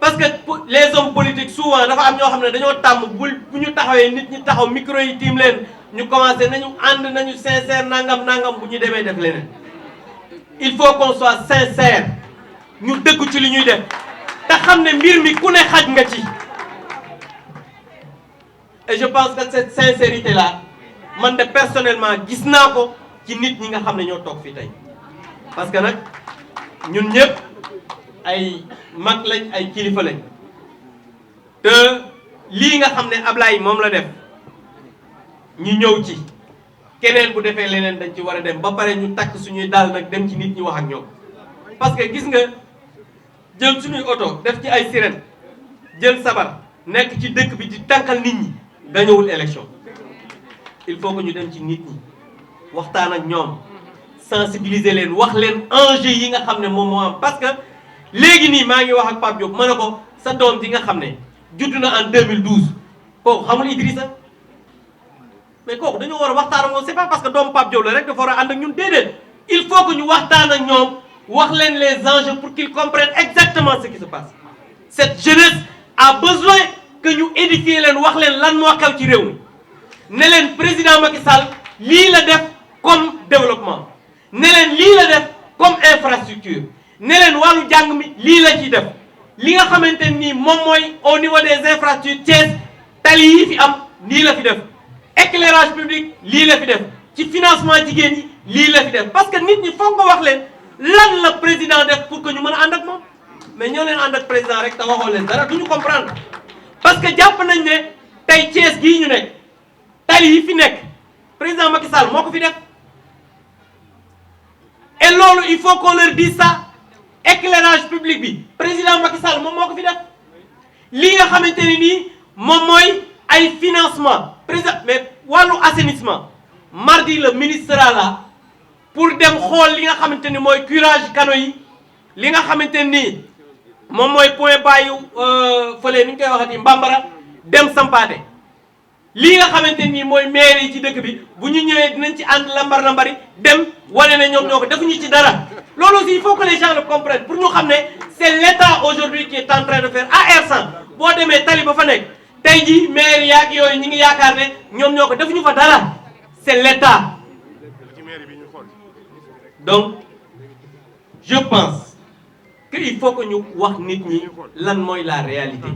parce que les hommes politiques souvent dafa am ñoo xam ne dañoo tàmm bu ñu taxawee nit ñi taxaw micro yi tiim leen ñu commencé nañu ànd nañu sincère nangam bu ñu demee def leneen il faut qu'on soit sincère ñu dëggu ci li ñuy def te xam ne mbir mi ku ne xaj nga ci et je pense que cette sincérité là man de personnellement gis naa ko ci nit ñi nga xam ne ñoo toog fii tey parce que nag ñun ñëpp ay mag lañ ay kilifa lañ te lii nga xam ne Ablaye moom la def ñu ñëw ci keneen bu defee leneen dañ ci war a dem ba pare ñu takk suñuy daal nag dem ci nit ñi wax ak ñoom parce que gis nga jël suñuy oto def ci ay sirène jël sabar nekk ci dëkk bi di tànkal nit ñi gañewul élection il faut que ñu dem ci nit ñi waxtaan ak ñoom sensibiliser leen wax leen enjeu yi nga xam ne moom moo am parce que léegi nii maa ngi wax ak Pape Diop ma ne ko sa doom ji nga xam ne judd na en 2012 kooku xamul Idrissa mais kooku dañoo war a waxtaan ak moom c'est pas parce que doomu Pape Diop la rek dafa war a ànd ak ñun déedéet il faut que ñu waxtaan ak ñoom wax leen les enjeux pour qu'ils comprennent exactement ce qui se passe cette jeunesse a besoin que ñu édifier leen wax leen lan moo xew ci réew mi ne leen président Macky Sall lii la def comme développement ne leen lii la def comme infrastructure ne leen wàllu jàng mi lii la ciy def li nga xamante nii moom mooy au niveau des infrastructures Thiès tali yi fi am lii la fi def éclairage public lii la fi def ci financement jigéen ñi lii la fi def parce que nit ñi foog nga wax leen lan la président def pour que ñu mën a ànd ak moom mais ñoo leen ànd ak président rek te waxoo leen dara duñu comprendre parce que jàpp nañ ne tey Thiès gii ñu nekk tali yi fi nekk président Macky Sall moo ko fi def et loolu il faut qu'on leur dise ça éclairage public bi président Macky Sall moom moo ko fi def li nga xamante ne nii moom mooy ay financement président mais wàllu assainissement mardi le ministre sera là pour dem xool li nga xamante ni mooy curage canaux yi li nga xamante nii moom mooy point bàyyi fële ni ñu koy waxati Mbambara dem sampaate lii nga xamante nii mooy maire yi ci dëkk bi bu ñu ñëwee dinañ ci ànd lambar-lambari dem wane ne ñoom ñoo ko defuñu ci dara. loolu aussi il faut que les gens le comprennent pour ñu xam ne c'est l'État aujourd'hui qui est en train de faire AR100 boo demee tali ba fa nekk tey jii maire yaag yooyu ñi ngi yaakaar ne ñoom ñoo ko defuñu fa dara c'est l'État. donc je pense que il faut que ñu wax nit ñi lan mooy la réalité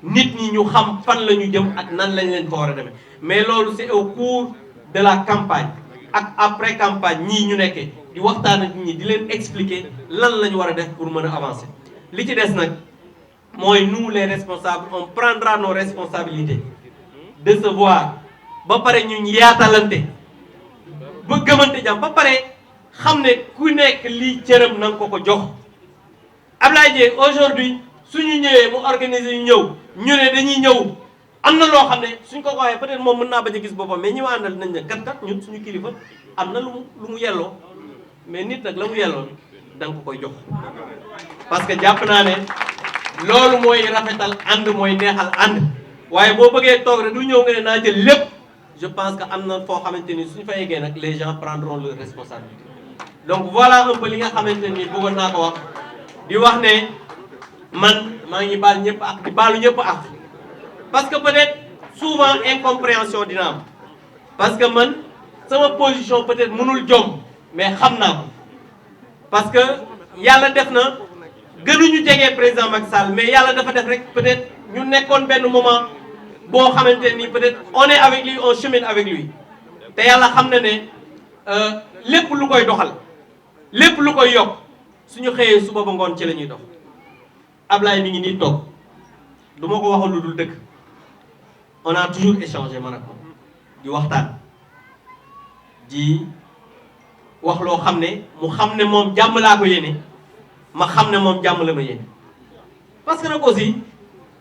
nit ñi ñu xam fan la ñu jëm ak nan lañ leen ko war a demee mais loolu c'est au cours de la campagne ak après campagne ñii ñu nekkee di waxtaan ak nit ñi di leen expliquer lan la ñu war a def pour mën a avancer. li ci des nag mooy nous les responsables on prendra nos responsabilités de se voir ba pare ñu yaatalante ba gëmante jàmm ba pare xam ne ku nekk lii cëram na nga ko ko jox. Ablaye Dieye aujourd'hui suñu ñëwee mu organiser ñu ñëw ñu ne dañuy ñëw am na loo xam ne suñ ko waxee peut-être moom mën naa bañ a gis boppam mais ñi ma àndal nañ ne kat ñun suñu kilifa am na lu mu yelloo mais nit nag la mu yelloo da nga ko koy jox. parce que jàpp naa ne loolu mooy rafetal ànd mooy neexal ànd waaye boo bëggee toog rek du ñëw nga ne naa jël lépp je pense que am na foo xamante ni suñu fa yeggee nag les gens prendront leur responsabilité. donc voilà un peu li nga xamante ni bëggoon naa ko wax di wax ne man maa ngi baal ñëpp ak di baalu ñëpp ak parce que peut-être souvent incompréhension dina am parce que man sama position peut-être mënul jom mais xam naa ko parce que yàlla def na gënuñu jege président Macky Sall mais yàlla dafa def rek peut-être ñu nekkoon benn moment boo xamante ni peut-être on est avec lui on chemine avec lui te yàlla xam na ne lépp lu koy doxal lépp lu koy yokk suñu xëyee suba ba ngoon ci la ñuy dox Ablaye mi ngi nii toog du ma ko waxal lu dul dëgg on a toujours échangé man ak moom di waxtaan di wax loo xam ne mu xam ne moom jàmm laa ko yéene ma xam ne moom jàmm la ma yéene parce que nag aussi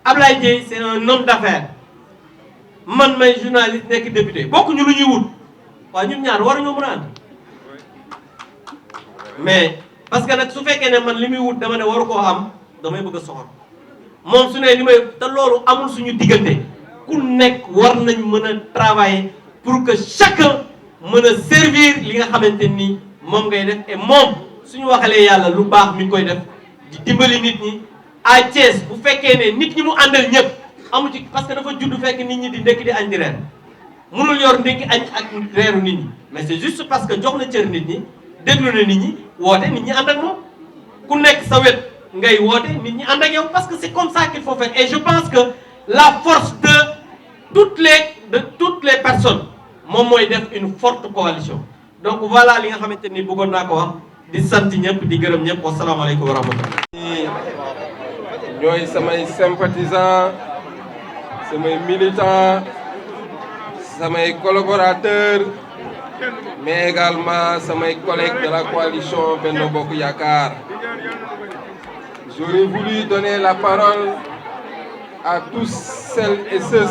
Ablaye Dieye c'est un homme d'affaires man may journaliste nekk député bokkuñu lu ñuy wut waaye ñun ñaar waruñoo mën a ànd mais parce que nag su fekkee ne man li muy wut dama ne waru koo am damay bëgg a soxor moom su ne li may te loolu amul suñu diggante ku nekk war nañ mën a travailler pour que chacun mën a servir li nga xamante ni moom ngay def et moom suñu waxalee yàlla lu baax mi ngi koy def di dimbali nit ñi à Thiès bu fekkee ne nit ñi mu àndal ñëpp amu ci parce que dafa judd fekk nit ñi di ndekki di añ di reer mënul yor ndekki añ ak reeru nit ñi mais c'est juste parce que jox na cër nit ñi déglu na nit ñi woote nit ñi ànd ak moom ku nekk sa wet ngay woote nit ñi ànd ak yow parce que c'est comme ça qu'il faut faire et je pense que la force de toutes les personnes moom mooy def une forte coalition donc voilà li nga xamante ni bëggoon naa ko wax di sant ñëpp di gërëm ñëpp wasalaamaaleykum wa rahmatullah. ñooy samay sympathisants samay militants samay collaborateurs mais également samay collègues de la coalition Benno Bokk Yakaar. J'aurais voulu donner la parole à tous celles et ceux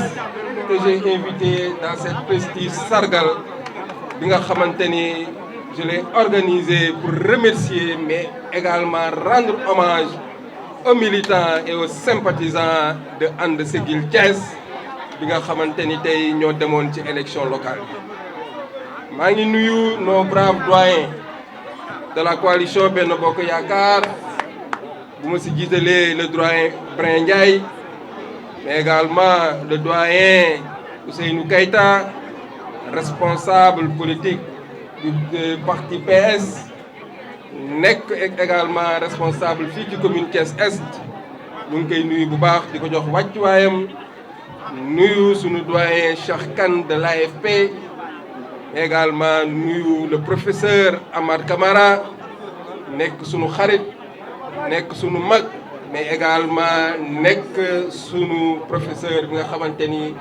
que j'ai invités dans cette prestige sargal bi nga xamante ni je l'ai organisé pour remercier mais également rendre hommage aux militants et aux sympathisants de And Siggil Thiès bi nga xamante ni tey ñoo demoon ci élection locale bi maa ngi nuyu nos braves doyens de la coalition Benno Bokk Yakaar bu ma si jiitalee le doyen Brin Ndiaye mais également le doyen Ousseynou Keita responsable politique du parti PS nekk également responsable fii ci commune Thiès Est ñu ngi koy nuyu bu baax di ko jox wàccuwaayam nuyu suñu doyen Cheikh Kane de l'AFP également nuyu le professeur Amar Camara nekk suñu xarit nekk suñu mag mais également nekk suñu professeur bi nga xamante ni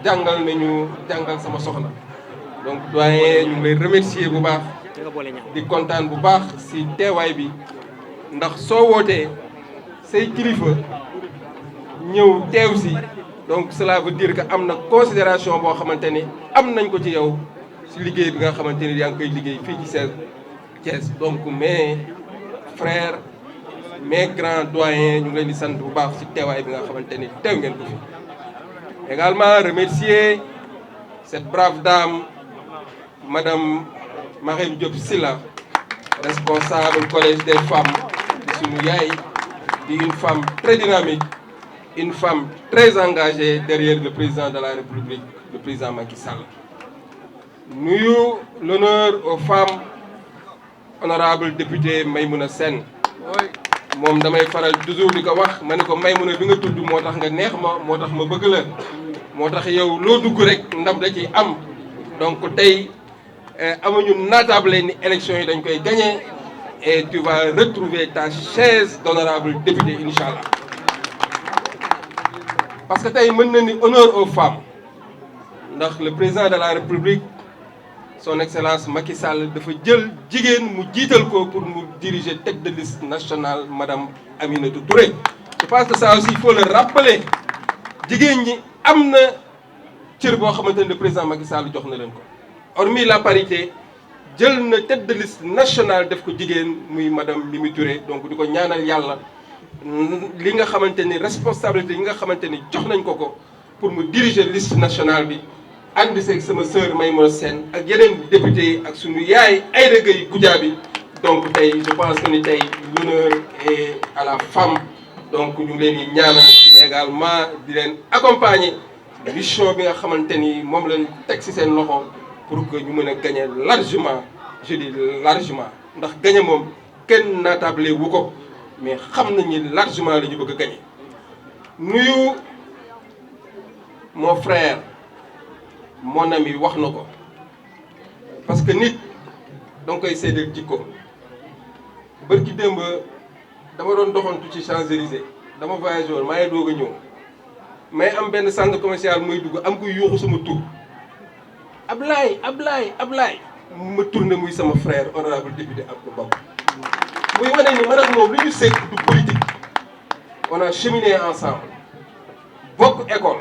jàngal sama soxna donc doyen ñu ngi lay remercier bu baax di kontaan bu baax ci teewaay bi ndax soo wootee say kilifa ñëw teew ci donc cela veut dire que am na considération boo xamante ni am nañ ko ci yow ci liggéey bi nga xamante ni yaa ngi koy liggéey fii ci Thiès donc mes frères mes grands doyens ñu ngi leen di sant bu baax ci teewaay bi nga xamante ni teew ngeen ko fi Également remercier cette brave dame, Madame Marème Diop Silla, responsable collège des femmes de Sunouyaï, une femme très dynamique, une femme très engagée derrière le président de la République, le président Macky Sall. Nous, l'honneur aux femmes, honorable député Maïmouna Sène. Moom damay faral toujours di ko wax ma ne ko Maïmouna bi nga tudd moo tax nga neex ma moo tax ma bëgg la moo tax yow loo dugg rek ndam da ciy am donc tey amuñu naatable ni élection yi dañ koy gagné et tu vas retrouver ta chaise d'honorable député incha allah parce que tey mën na ni honneur aux femmes ndax le président de la République son excellence Macky Sall dafa jël jigéen mu jiital ko pour mu diriger tête de liste nationale madame Aminata Touré. Je pense que ça aussi il faut le rappeler jigéen ñi am na cër boo xamante ne le président Macky Sall jox na leen ko. Hormis la parité jël na tête de liste nationale def ko jigéen muy madame Mimi Touré donc di ko ñaanal yàlla li nga xamante ni responsabilité yi nga xamante ni jox nañ ko ko pour mu diriger liste nationale bi. ànd seeg sama sœur Maïmouna Sène ak yeneen député yi ak sunu yaay Aïda Gueye Goudiaby donc tey je pense que ni tey l'honneur est à la femme donc ñu ngi leen di ñaanal mais également di leen accompagner mission bi nga xamante ni moom lañ teg ci seen loxo pour que ñu mën a gagner largement je dis largement ndax gagner moom kenn naatable wu ko mais xam nañ ni largement la ñu bëgg a gagner nuyu mon frère. Mon ami wax na ko parce que nit danga koy séddale jikko bërki démb dama doon doxantu ci Champs-Élysées dama voyagé woon maa ngi doog a ñëw may am benn centre commercial muy dugg am kuy yuuxu sama tur Ablaye Ablaye Ablaye ma tourné muy sama frère honorable député Abdou Mbow muy wane ni man ak moom li ñu sekk du politique on a cheminé ensemble bokk école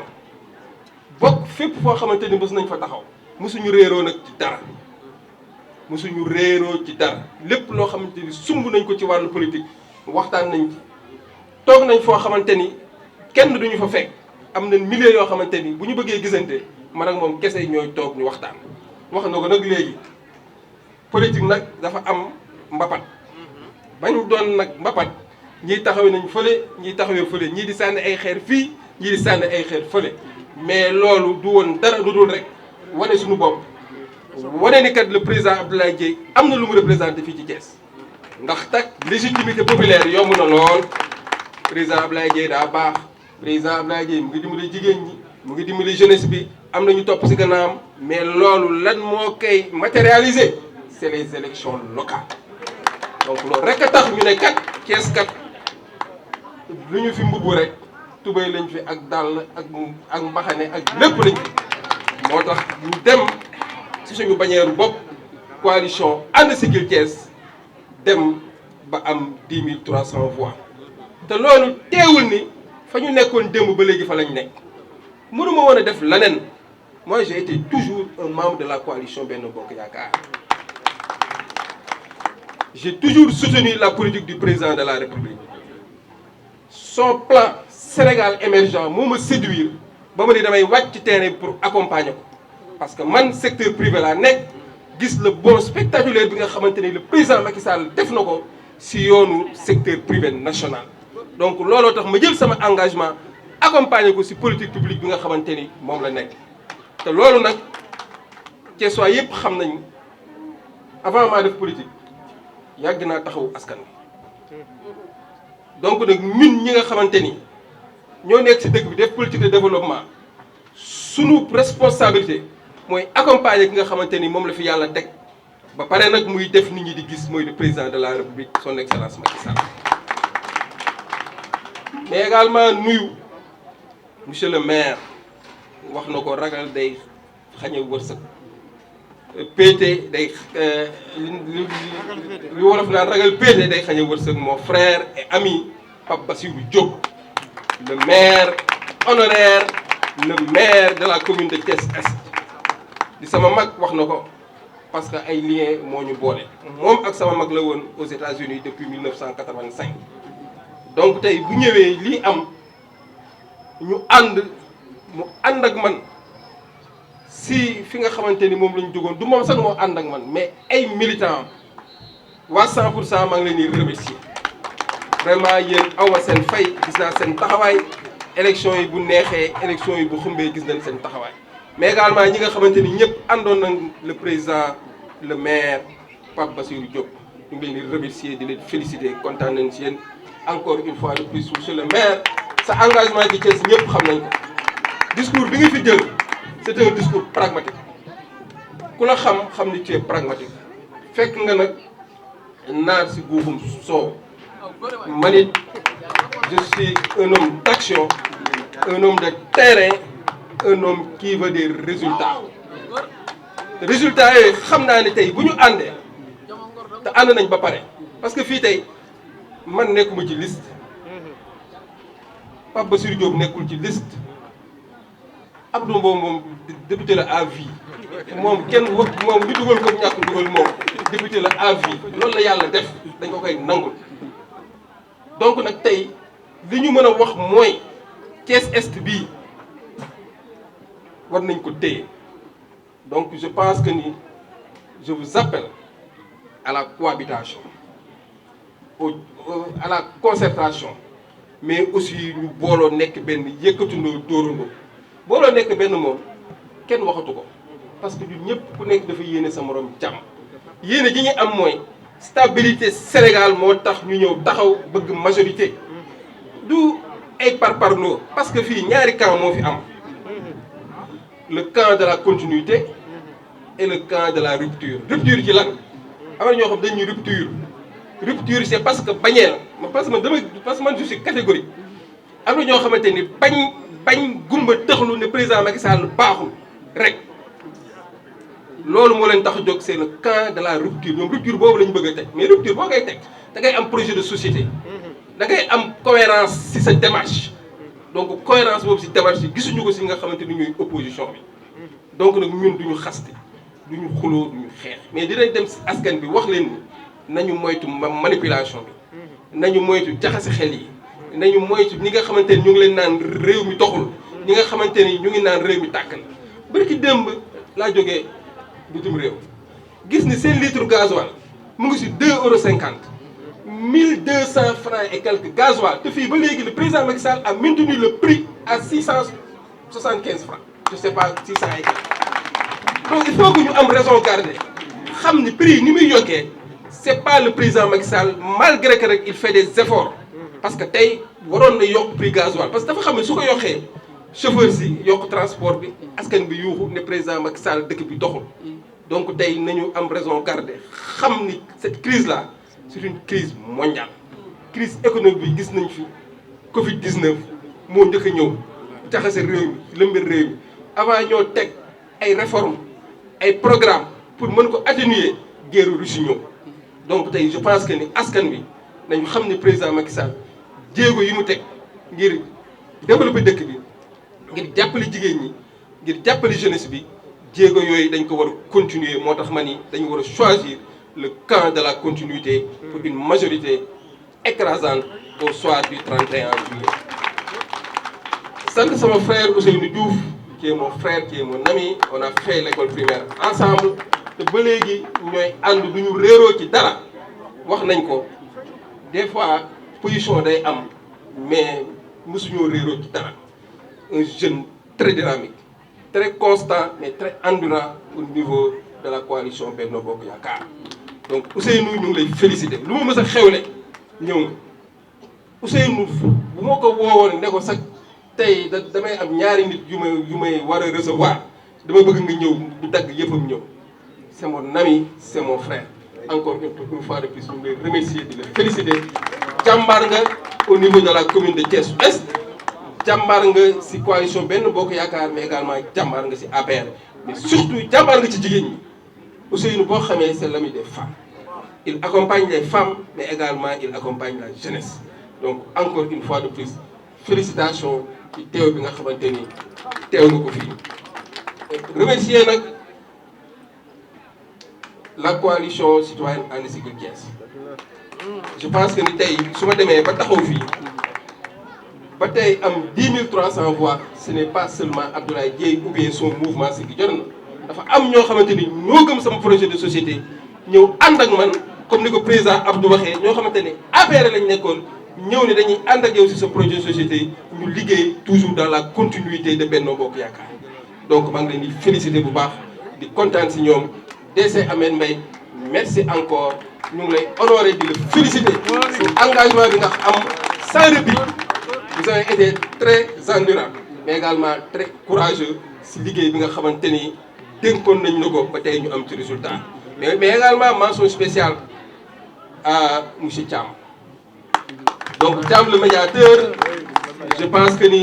bokk fépp foo xamante ni mës nañ fa taxaw mësuñu réeroo nag ci dara mësuñu réeroo ci dara lépp loo xamante ni sumb nañ ko ci wàllu politique waxtaan nañ ci toog nañ foo xamante ni kenn duñu fa fekk am na milieu yoo xamante ni bu ñu bëggee gisante man ak moom kese ñooy toog ñu waxtaan. wax na ko nag léegi politique nag dafa am mbapat bañ doon nag mbapat ñii taxawee nañ fële ñii taxawee fële ñii di sànni ay xeer fii ñii di sànni ay xeer fële. mais loolu du woon dara lu dul rek wane suñu bopp wane ni kat le président Abdoulaye Dièye am na lu mu représenté fii ci Thiès ndax tak légitimité populaire yomb na lool président Abdoulaye Dièye daa baax président Abdoulaye Dièye mu ngi dimbali jigéen ñi mu ngi dimbali jeunesse bi am na ñu topp si gannaawam mais loolu lan moo koy matérialiser c'est les élections locales donc loolu rek a tax ñu ne kat Thiès kat lu ñu fi mbubbu rek. tubéy lañ fi ak dàll ak mbaxane ak lépp lañ fi moo tax ñu dem ci suñu bannière bopp coalition ànd Siggil Thiès dem ba am 10 300 voix te loolu teewul ni fa ñu nekkoon démb ba léegi fa lañ nekk mënuma woon a def leneen moi j'ai été toujours un membre de la coalition Benno Bokk Yaakaar j'ai toujours soutenu la politique du président de la République son plan Sénégal émergent moo ma séduire ba ma ni damay wàcc ci terrain pour accompagner ko parce que man secteur privé laa nekk gis le bond spectaculaire bi nga xamante ni le président Macky Sall def na ko si yoonu secteur privé national. donc looloo tax ma jël sama engagement accompagner ko si politique publique bi nga xamante ni moom la nekk te loolu nag Thiessois yëpp xam nañ avant maa def politique yàgg naa taxawu askan wi donc nag ñun ñi nga xamante ni. ñoo nekk ci dëkk bi def politique de développement sunu responsabilité mooy accompagner ki nga xamante ni moom la fi yàlla teg ba pare nag muy def nit ñi di gis mooy le président de la République son excellence Macky Sall mais également nuyu monsieur le maire wax na ko ragal day xañe wërsëg péete day li wolof naan ragal péete day xañe wërsëg mon frère et ami Pape Bassirou Diop le maire honoraire le maire de la commune de Thiès Est di sama mag wax na ko parce que ay liens moo ñu boole moom ak sama mag la woon aux États-Unis depuis 1985 donc tey bu ñëwee lii am ñu ànd mu ànd ak man si fi nga xamante ni moom la ñu jógoon du moom sax moo ànd ak man mais ay militants waa 100% maa ngi leen di remercier vraiment yéen awma seen fay gis naa seen taxawaay élection yi bu neexee élection yi bu xumbee gis nañ seen taxawaay mais également ñi nga xamante ni ñëpp àndoon nañ le président le maire Pape Bassirou Diop ñu ngi leen di remercier di leen féliciter kontaan nañ si yéen encore une fois de plus monsieur le maire sa engagement ci Thiès ñëpp xam nañ ko discours bi nga fi jël c'est un discours pragmatique ku la xam ni tu es pragmatique fekk nga nag naar si guuxum soow man it je suis un homme d'action un homme de terrain un homme qui veut des résultats résultats yooyu xam naa ne tey bu ñu àndee te ànd nañ ba pare parce que fii tey man nekkuma ci liste Pape Bassirou Diop nekkul ci liste Abdou Mbow moom député la à vie moom kenn wax moom ñu dugal ko ñàkk dugal moom député la à vie loolu la yàlla def dañ ko koy nangul donc nag tey li ñu mën a wax mooy Thiès Est bii war nañ ko téye donc je pense que ni je vous appelle à la cohabitation à la concertation mais aussi ñu booloo nekk benn yëkkatundoo dóorandoo booloo nekk benn moom kenn waxatu ko parce que ñun ñëpp ku nekk dafa yéene sa morom jàmm yéene ji ñu am mooy stabilité Sénégal moo tax ñu ñëw taxaw bëgg majorité du ay parparloo parce que fii ñaari camp moo fi am le camp de la continuité et le camp de la rupture rupture ci lan am na ñoo xam dañuy rupture c'est parce que bañeel parce que man je suis catégorique am na ñoo xamante ni bañ gumba tëxlu ne président Macky Sall baaxul rek loolu moo leen tax a jóg c'est le camp de la rupture ñoom rupture boobu la ñu bëgg a teg mais rupture boo koy teg da ngay am projet de société da ngay am cohérence ci sa démarche donc cohérence boobu ci démarche yi gisuñu ko ci nga xamante ni ñuy opposition bi donc nag ñun duñu xaste duñu xuloo duñu xeex mais dinañ dem ci askan bi wax leen ni nañu moytu manipulation bi nañu moytu jaxase xel yi nañu moytu ñi nga xamante ni ñu ngi leen naan réew mi doxul ñi nga xamante ni ñu ngi naan réew mi tàkk na bërki démb laa jógee bitim réew gis ni seen litre gasoil mu ngi ci 2,50 €, 1200 francs et quelques gasoil te fii ba léegi le président Macky Sall a maintenu le prix à 675 francs je sais pas 600 et quelques. Donc il faut que ñu am raison garder xam ni prix ni muy yokkee c'est pas le président Macky Sall malgré que rek il fait des efforts parce que tey waroon na yokk prix gasoil parce que dafa xam ne su ko yokkee chauffeur si yokk transport bi askan bi yuuxu ne président Macky Sall dëkk bi doxul donc tey nañu am raison garder xam ni cette crise là c'est une crise mondiale crise économique bi gis nañ fi Covid 19 moo njëkk a ñëw jaxase réew mi lëmbër réew mi avant ñoo teg ay réformes ay programmes pour mën ko atténuer guerre Russie ñëw donc tey je pense que ni askan wi nañu xam ni président Macky Sall jéego yi mu teg ngir développer dëkk bi ngir jàppale jigéen ñi ngir jàppale jeunesse bi jéego yooyu dañ ko war a continuer moo tax ma ni dañu war a choisir le camp de la continuité pour une majorité écrasante au soir du 31 juillet. sant sama frère Ousseynou Diouf qui est mon frère qui est mon ami on a fait l'école primaire ensemble te ba léegi ñooy ànd du ñu réeroo ci dara wax nañ ko des fois position day am mais mosuñoo réeroo ci dara un jeune très dynamique très constant mais très endurant au niveau de la coalition Benno Bokk Yaakaar donc Ousseynou ñu ngi lay féliciter lu ma mës a xewle ñëw nga Ousseynou bu ma ko woowoon ne ko sax tey damay am ñaari nit yu may war a recevoir dama bëgg nga ñëw du dagg yëppam ñëw c'est mon ami c'est mon frère encore une fois de plus ñu ngi lay remercier di la féliciter jàmbaar nga au niveau de la commune de Thiès Ouest jàmbaar nga ci coalition Benno Bokk Yaakaar mais également jàmbaar nga ci APR mais surtout jàmbaar nga ci jigéen ñi Ousseynou boo xamee c'est l'ami des femmes il accompagne les femmes mais également il accompagne la jeunesse donc encore une fois de plus félicitations ci teew bi nga xamante ni teew nga ko fii remercier nag la coalition citoyenne And Siggil Thiès je pense que ni tey su ma demee ba taxaw fii ba tey am 10 300 voix ce n'est pas seulement Abdoulaye Dièye ou bien son mouvement Siggi Jotna dafa am ñoo xamante ni ñoo gëm sama projet de société ñëw ànd ak man comme ni ko président Abdou waxee ñoo xamante ni APR lañ nekkoon ñëw ne dañuy ànd ak yow ci sa projet de société ñu liggéey toujours dans la continuité de Benno Bokk Yaakaar donc maa ngi leen di féliciter bu baax di kontaan ci ñoom DC Ahmed Mbaye merci encore ñu ngi lay honorer di la féliciter ci engagement bi nga am sans répit. Vous avez été très endurant mais également très courageux ci liggéey bi nga xamante ni dénkoon nañ la ko ba tey ñu am ci résultat mais également mention spéciale à monsieur Thiam. Donc Thiam le médiateur je pense que ni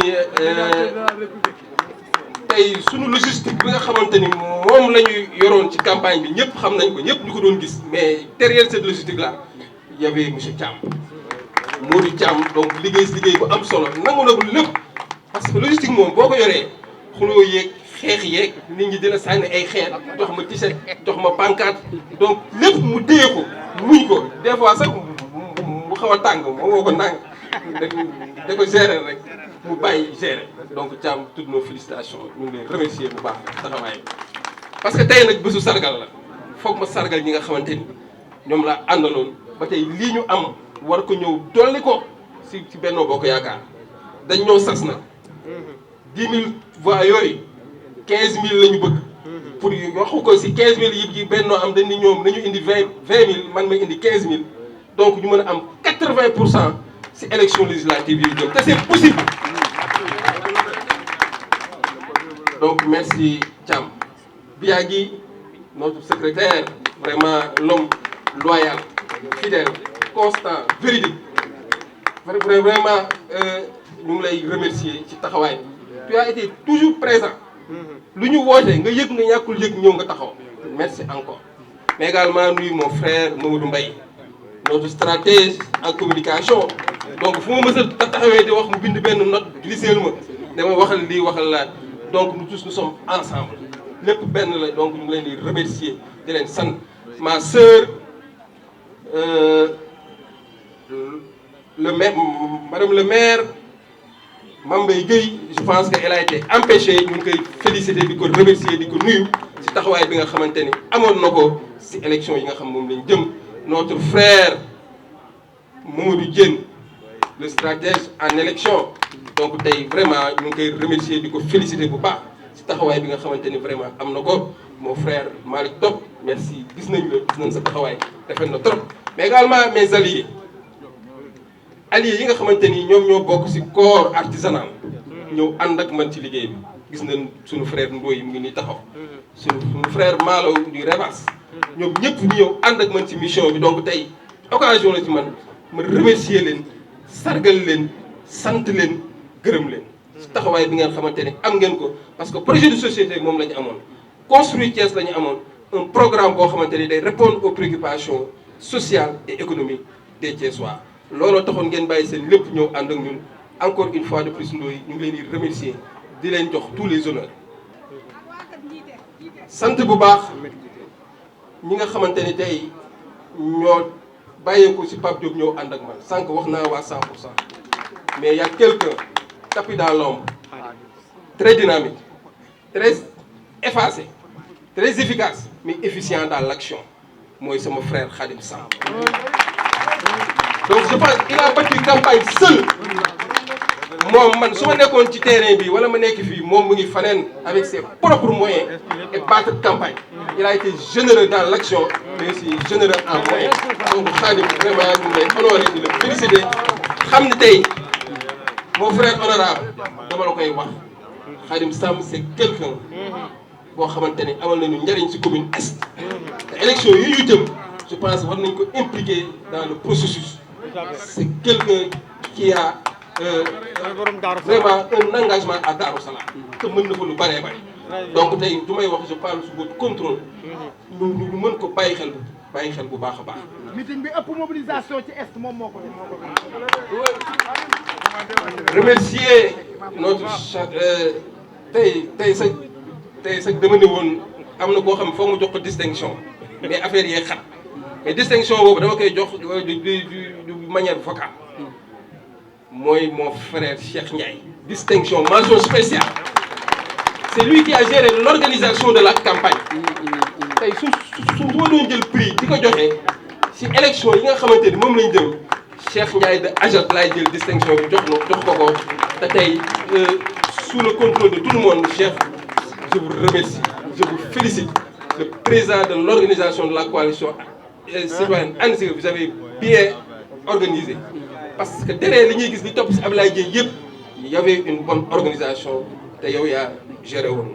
tey sunu logistique bi nga xamante ni moom la ñu yoroon ci campagne bi ñëpp xam nañ ko ñëpp ñu ko doon gis mais derrière cette logistique là il y avait monsieur Thiam. Modou Thiam donc liggéey si liggéey bu am solo nangu na ko lépp parce que logistique moom boo ko yoree xuloo yeeg xeex yeeg nit ñi dina sànni ay xeer jox ma t-shirt jox ma pancarte donc lépp mu téye ko muñ ko des fois sax mu xaw a tàng moo woo ko ndànk da ko gérer rek mu bàyyi gérer donc Thiam toutes nos félicitations ñu ngi lay remercier bu baax taxawaay parce que tey nag bésu sargal la foog ma sargal ñi nga xamante ni ñoom laa àndaloon ba tey lii ñu am war ko ñëw dolli ko ci Benno Bokk Yaakaar dañ ñëw sas nag 10 000 voix yooyu 15 000 la ñu bëgg pour waxu ko ci 15 000 yi Benno am dañ ni ñoom nañu indi 20 000 man may indi 15 000 donc ñu mën a am 80% ci élection législative yi jëm te c'est possible donc merci Thiam Biagui notre secrétaire vraiment l'homme loyal fidèle constant véridique vraiment ñu ngi lay remercier ci taxawaay bi tu as été toujours présent lu ñu woote nga yëg nga ñàkkul yëg ñëw nga taxaw merci encore mais également nuyu mon frère Mamadou Mbaye notre stratège en communication donc fu ma mës a taxawee di wax mu bind benn note gliseel ma dama waxal lii waxal laa donc nous tous nous sommes ensemble lépp benn la donc ñu ngi leen di remercier di leen sant ma sœur le maire madame le maire Mame Mbaye Guèye je pense que elle a été empêchée ñu ngi koy féliciter di ko remercier di ko nuyu ci taxawaay bi nga xamante ni amoon na ko ci élection yi nga xam moom lañ jëm notre frère Mamadou Diène le stratège en élection donc tey vraiment ñu ngi koy remercier di ko féliciter bu baax ci taxawaay bi nga xamante ni vraiment am na ko mon frère Malick Top merci gis nañ la gis nañ sa taxawaay rafet na trop mais également mes alliés yi nga xamante ni ñoom ñoo bokk ci corps artisanal ñëw ànd ak man ci liggéey bi gis nañ suñu frère Ndoye mu ngi nii taxaw suñu frère Malo du Revas ñoom ñëpp ñu ñëw ànd ak man ci mission bi donc tey occasion la ci man ma remercier leen sargal leen sant leen gërëm leen ci taxawaay bi ngeen xamante ni am ngeen ko parce que projet de société moom la ñu amoon construire Thiès la ñu amoon un programme boo xamante ni day répondre aux préoccupations sociales et économiques des Thiessois looloo taxoon ngeen bàyyi seen lépp ñëw ànd ak ñun encore une fois de plus Ndoye ñu ngi leen di remercier di leen jox tous les honneurs sant bu baax ñi nga xamante ni tey ñoo bàyyeeku ci Pape Diop ñëw ànd ak man sànq wax naa waa 100% mais y a quelqu'un tapis dans l'ombre très dynamique très effacé très efficace mais efficient dans l'action mooy sama frère Khadim Samb donc je pense qu'il a battu campagne seul moom man su ma nekkoon ci terrain bi wala ma nekk fii moom mu ngi faneen avec ses propres moyens et battre campagne il a été généreux dans l'action mais aussi généreux en moyens donc Khadim vraiment ñu ngi lay honoré di la féliciter xam ne tey mon frère honorable dama la koy wax Khadim Samb c'est quelqu'un boo xamante ne amal nañu njariñ ci commune est te élection yi ñu jëm je pense war nañ ko impliquer dans le processus c'est quelqu'un qui a vraiment un engagement à Darou Salam te mën na fa lu bëree bëri donc tey du may wax je parle sous votre contrôle ñu mën ko bàyyi xel bu baax a baax. meeting bi ëpp mobilisation ci est moom moo ko def. remercier notre tey sax dama ne woon am na koo xam foog mu jox ko distinction mais affaire yee xat mais distinction boobu dama koy jox du manière vocale mooy mon frère Cheikh Ndiaye. Distinction, mention spéciale. C'est lui qui a géré l'organisation de la campagne. tey su ma doon jël prix di ko joxe si élection yi nga xamante ni moom lañ jëm Cheikh Ndiaye de AJAT laay jël distinction bi jox ko te tey sous le contrôle de tout le monde Cheikh je vous remercie je vous félicite le président de l'organisation de la coalition citoyenne And Siggil vous avez bien organisé parce que derrière li ñuy gis li topp si Abdoulaye Dièye yëpp y avait une bonne organisation te yow yaa géré woon.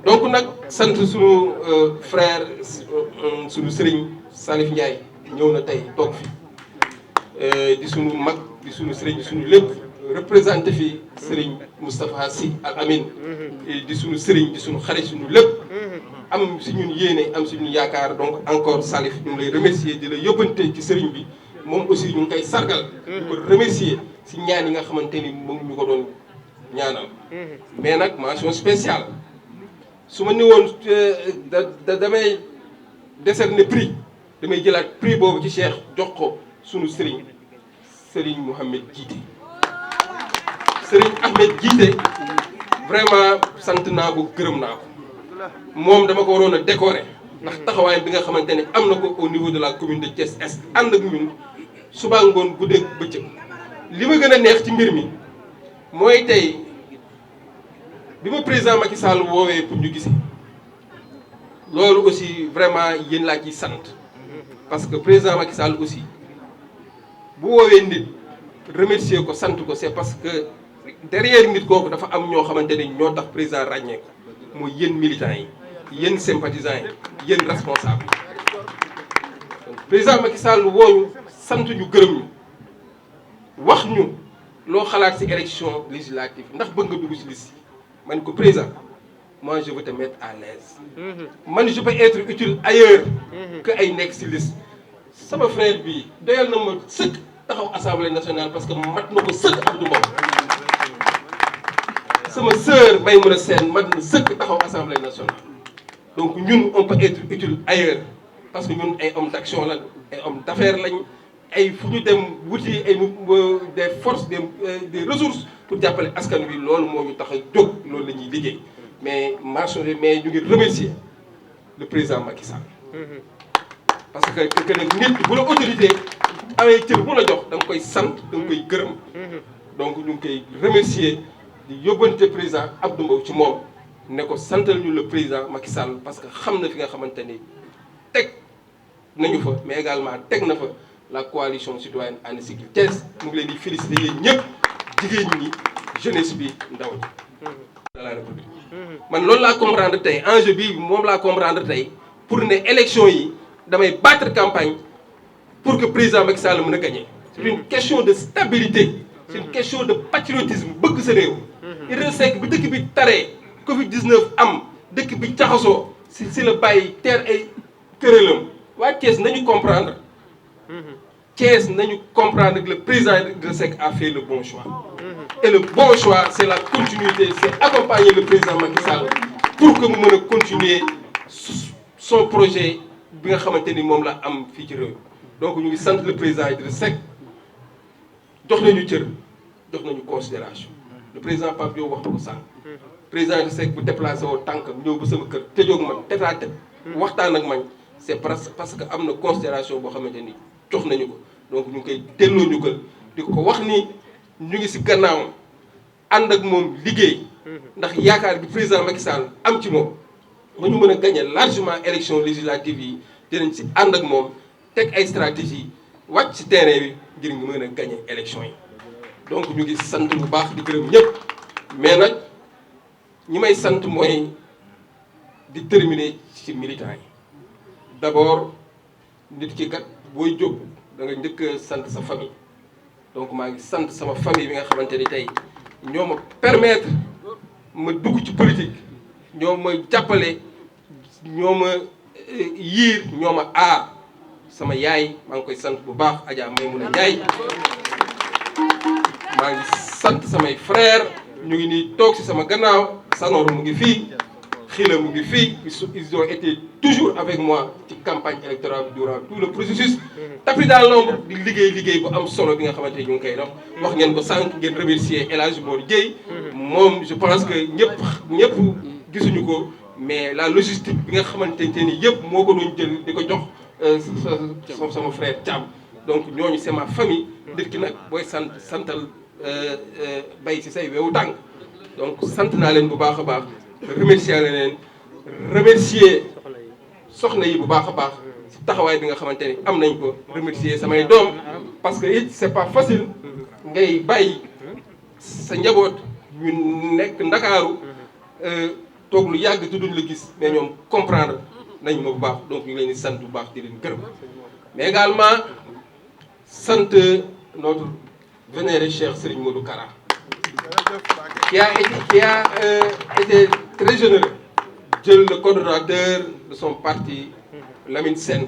donc nag sant sunu frère sunu sëriñ Salif Ndiaye ñëw na tey toog fi di sunu mag di sunu sëriñ di sunu lépp représenté fi sëriñ Moustapha Sy Al Amin di sunu sëriñ di sunu xarit sunu lépp am si ñun yéene am si ñun yaakaar donc encore Salif ñu ngi lay remercier di la yóbbante ci sëriñ bi moom aussi ñu ngi koy sargal di ko remercier si ñaan yi nga xamante ni moom ñu ko doon ñaanal mais nag mention spéciale su ma ni woon damay décerner prix damay jëlaat prix boobu ci Cheikh jox ko sunu sëriñ Mouhamed Djité sëriñ Ahmed Djité vraiment sant naa ko gërëm naa ko moom dama ko waroon a décorer ndax taxawaay bi nga xamante ne am na ko au niveau de la commune de Thiès Est ànd ak ñun suba ngoon guddeeg bëccëg li ma gën a neex ci mbir mi mooy tey bi ma président Macky Sall woowee pour ñu gisee loolu aussi vraiment yéen laa ciy sant parce que président Macky Sall aussi bu woowee nit remercier ko sant ko c'est parce que derrière nit kooku dafa am ñoo xamante ne ñoo tax président ràññee ko mooy yéen militants yi yéen sympathisants yi yéen responsables yi président Macky Sall wooñu sant ñu gërëm ñu wax ñu loo xalaat ci élection législative ndax bëgg nga dugg ci liste man ko président moi je veux te mettre à l'aise man je peux être utile ailleurs que ay nekk ci liste sama frère bi doyal na ma sëkk taxaw assemblée nationale parce que mat na ko sëkk Abdou Mbow sama sœur Maymouna Sène mat na sëkk taxaw assemblée nationale donc ñun on peut être utile ailleurs parce que ñun ay hommes d'action lañ ay hommes d'affaires lañ ay fu ñu dem wuti ay des forces des ressources pour jàppale askan wi loolu moo ñu tax a jóg loolu la ñuy liggéey mais mais ñu ngi remercier le président Macky Sall parce que nag nit bu la autorité amee cër bu la jox da nga koy sant da nga koy gërëm donc ñu ngi koy remercier di yóbbante président Abdou Mbow ci moom ne ko santal ñu le président Macky Sall parce que xam na fi nga xamante ni teg nañu fa mais également teg na fa la coalition citoyenne And Siggil Thiès mu ngi leen di féliciter yéen ñëpp jigéen ñi jeunesse bi ndaw ñi de la République man loolu laa comprendre tey enjeu bi moom laa comprendre tey pour ne élection yi damay battre campagne pour que président Macky Sall mën a gagner c'est une question de stabilité c'est une question de patriotisme bëgg sa réew Idrissa Seck bi dëkk bi taree Covid-19 am dëkk bi jaxasoo si la bàyyi teer ay këralam waa Thiès nañu comprendre Thiès nañu comprendre que le président Idrissa Seck a fait le bon choix et le bon choix c'est la continuité c'est accompagner le président Macky Sall pour que mu mën a continuer son projet bi nga xamante ni moom la am fii ci réew donc ñu ngi sant le président Idrissa Seck jox nañu cër jox nañu considération le président Pape Diop wax na ko sànq président Idrissa Seck bu déplacé woo tànkam ñëw ba sama kër tëjoog man tête à tête waxtaan ak man c'est parce que am na considération boo xamante ni jox nañu ko donc ñu ngi koy delloo ñu ko di ko wax ni ñu ngi ci gannaawam ànd ak moom liggéey ndax yaakaar bi président Macky Sall am ci moom ba ñu mën a gagner largement élection législative yi dinañ ci ànd ak moom teg ay stratégie wàcc ci terrain bi ngir nga mën a gagner élection yi donc ñu ngi sant bu baax di gërëm ñëpp mais nag ñi may sant mooy di terminer ci militants yi d'abord nit ki kat booy jóg da nga njëkk sant sa famille donc maa ngi sant sama famille bi nga xamante ni tey ñoo ma permettre ma dugg ci politique ñoo ma jàppale ñoo ma yiir ñoo ma aar sama yaay maa ngi koy sant bu baax Adja Maymouna Ndiaye maa ngi sant samay frère ñu ngi nii toog ci sama gannaaw Sanor mu ngi fii Xila mu ngi fii ils ont été toujours avec moi ci campagne électorale durant tout le processus. tapis dans l'ombre di liggéey bu am solo bi nga xamante ni ñu ngi koy def. wax ngeen ko sànq ngeen remercier El Hadj Mor Dieye. moom je pense que ñëpp gisuñu ko mais la logistique bi nga xamante ni yëpp moo ko doon jël di ko jox sama frère Thiam. donc ñooñu c'est ma famille. nit ki nag booy santal bay ci say wewu tànk donc sant naa leen bu baax a baax. remercier leen remercier soxna yi bu baax a baax ci taxawaay bi nga xamante ni am nañ ko remercier samay doom parce que it c'est pas facile ngay bàyyi sa njaboot ñu nekk Ndakaaru toog lu yàgg te duñ la gis mais ñoom comprendre nañ ma bu baax donc ñu ngi leen di sant bu baax di leen gërëm mais également sant notre vénéré cher Serigne Modou Kara qui a été très généreux jël le coordonnateur de son parti Lamine Sène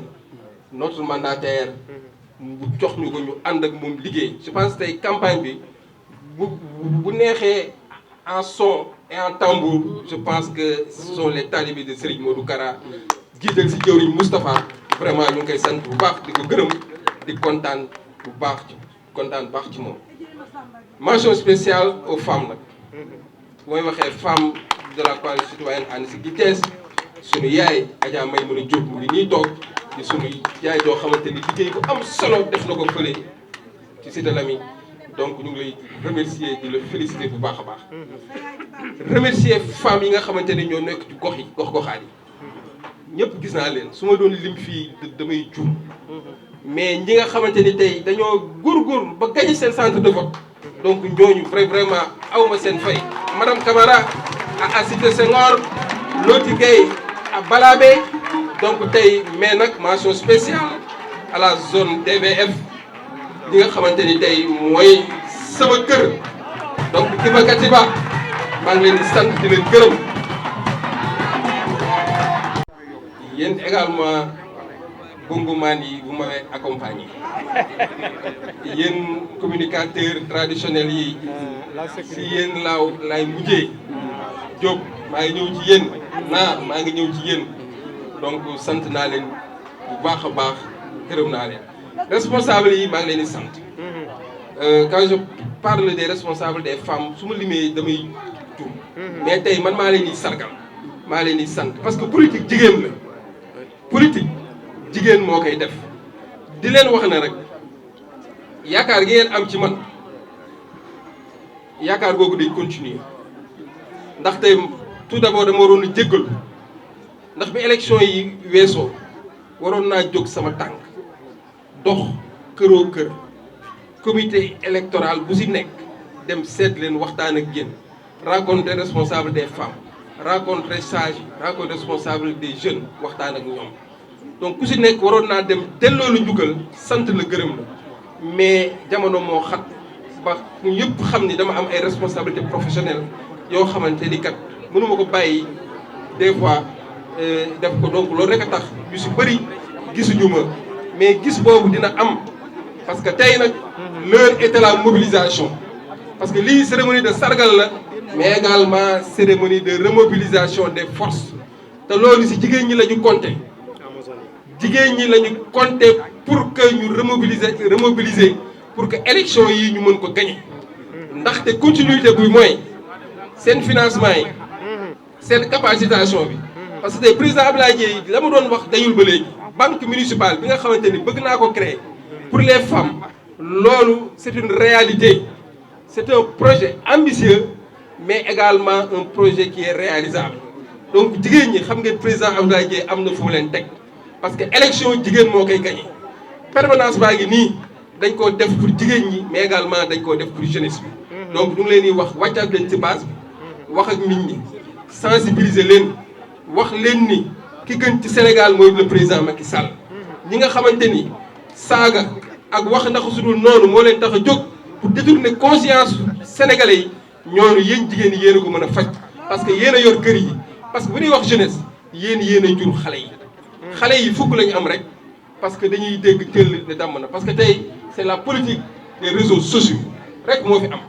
notre mandataire bu jox ñu ko ñu ànd ak moom liggéey je pense tey campagne bi bu neexee en son et en tambour je pense que ce sont les talibés de Serigne Modou Kara jiital si jëwriñ Moustapha vraiment ñu ngi koy sant bu baax di ko gërëm di kontaan bu baax ci moom mention spéciale aux femmes nag mooy waxee femme de la coalition citoyenne ànd si Thiès sunu yaay Adja Maymouna Diop mu ngi nii toog di sunu yaay doo xamante ni liggéey bu am solo def na ko fële ci Cité Lamy donc ñu ngi lay remercier di la féliciter bu baax a baax remercier femmes yi nga xamante ne ñoo nekk ci gox-goxaat yi ñëpp gis naa leen su ma doon lim fii damay juum mais ñi nga xamante ni tey dañoo góorgóorlu ba gagné seen centre de vote donc ñooñu vraiment awma seen fay madame Camara à Cité Senghor Loti Gueye à Balabé donc tey mais nag mention spéciale à la zone DVF ñi nga xamante ni tey mooy sama kër donc Kiba Katiba maa ngi leen di sant di leen gërëm yéen également gungumaan yi bu m'avez accompagné yéen communicateurs traditionnels yi si yéen laay mujjee Diop maa ngi ñëw ci yéen maa ngi ñëw ci yéen donc sant naa leen bu baax a baax gërëm naa leen responsables yi maa ngi leen di sant quand je parle des responsables des femmes su ma limee damay juum mais tey man maa leen di sargal maa leen di sant parce que politique jigéen la politique jigéen moo koy def di leen wax ne rek yaakaar gi ngeen am ci man yaakaar googu day continuer ndax tey tout d'abord dama waroon a jéggalu ndax bi élection yi weesoo waroon naa jóg sama tànk dox këroo kër comité électoral bu si nekk dem seet leen waxtaan ak yéen rencontrer responsable des femmes rencontrer sages rencontrer responsable des jeunes waxtaan ak ñoom donc ku si nekk waroon naa dem delloo lu njukkal sant la gërëm la mais jamono moo xat ba ñëpp xam ni dama am ay responsabilités professionnelles yoo xamante ni kat mënuma ko bàyyi des fois def ko donc loolu rek a tax ñu si bëri gisuñu ma mais gis boobu dina am parce que tey nag l'heure est à la mobilisation parce que lii cérémonie de sargal la mais également cérémonie de remobilisation des forces te loolu si jigéen ñi la ñu compter jigéen ñi la ñu compter pour que ñu remobiliser pour que élection yi ñu mën ko gagner ndaxte continuité bi mooy seen financement yi seen capacitation bi parce que tey président Abdoulaye Dièye la mu doon wax dayul ba léegi banque municipale bi nga xamante ni bëgg naa ko créer pour les femmes loolu c'est une réalité c'est un projet ambitieux mais également un projet qui est réalisable donc jigéen ñi xam ngeen président Abdoulaye Dièye am na fu mu leen teg parce que élection jigéen moo koy gagné permanence baa ngi nii dañ koo def pour jigéen ñi mais également dañ koo def pour jeunesse bi donc ñu ngi leen di wax wàccaat leen ci base bi wax ak nit ñi sensibiliser leen wax leen ni ki gën ci Sénégal mooy le président Macky Sall ñi nga xamante ni saaga ak wax ndax su dul noonu moo leen tax a jóg pour détourner conscience sénégalais yi ñooñu yéen jigéen ñi yéen a ko mën a faj parce que yéen a yor kër yi parce que bu ñuy wax jeunesse yéen a jur xale yi fukk lañu am rek parce que dañuy dégg teel ne damm na parce que tey c'est la politique des réseaux sociaux rek moo fi am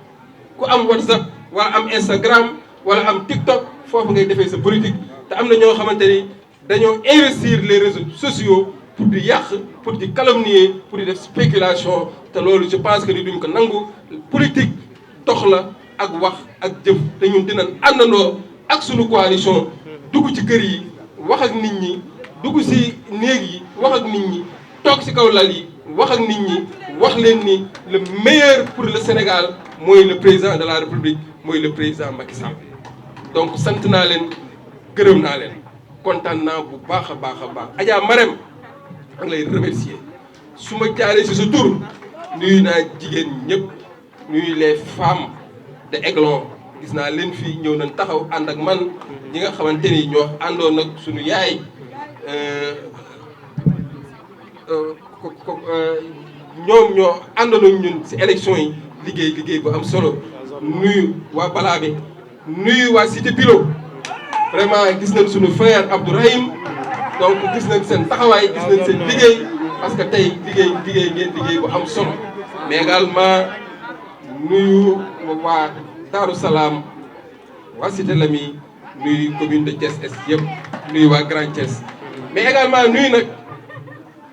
ku am WhatsApp wala am Instagram wala am TikTok foofu ngay defee sa politique te am na ñoo xamante ni dañoo investir les réseaux sociaux pour di yàq pour di calomnier pour di def spéculation te loolu je pense que ni duñ ko nangu politique dox la ak wax ak jëf te ñun dinañ àndandoo ak suñu coalition dugg ci kër yi wax ak nit ñi dugg ci néeg yi wax ak nit ñi toog ci kaw lal yi wax ak nit ñi wax leen ni le meilleur pour le Sénégal mooy le président de la République mooy le président Macky Sall donc sant naa leen gërëm naa leen kontaan naa bu baax a baax a baax Adja Marème maa ngi lay remercier su ma jaaree ci sa tur nuyu naa jigéen ñëpp nuyu les femmes de Aiglon gis naa leen fii ñëw nañ taxaw ànd ak man ñi nga xamante ni ñoo àndoon ak suñu yaay ñoom ñoo àndoon ak ñun ci élection yi liggéey bu am solo nuyu waa Balaabe nuyu waa Cité Pilo vraiment gis nañ suñu frère Abdourahim donc gis nañ seen taxawaay gis nañ seen liggéey parce que tey liggéey ngeen liggéey bu am solo mais également nuyu waa Darou Salaam waa Cité Lamy nuyu commune de Thiès Est yëpp nuyu waa Grand Thiès mais également nuyu nag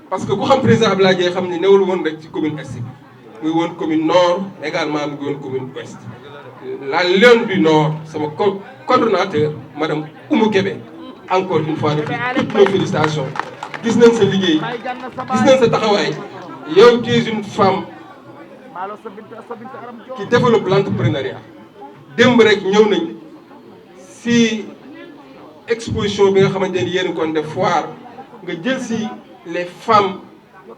parce que ku xam président Abdoulaye Dièye xam ni newul woon rek ci commune Est muy woon commune nord également mu ngi woon commune ouest la Lionne du Nord sama coordonnateur madame Oumou Kébé encore une fois de plus toutes nos félicitations gis nañ sa liggéey gis nañ sa taxawaay yow tu es une femme qui développe l'entrepreneuriat démb rek ñëw nañ si exposition bi nga xamante ni yéen kon def foire nga jël si les femmes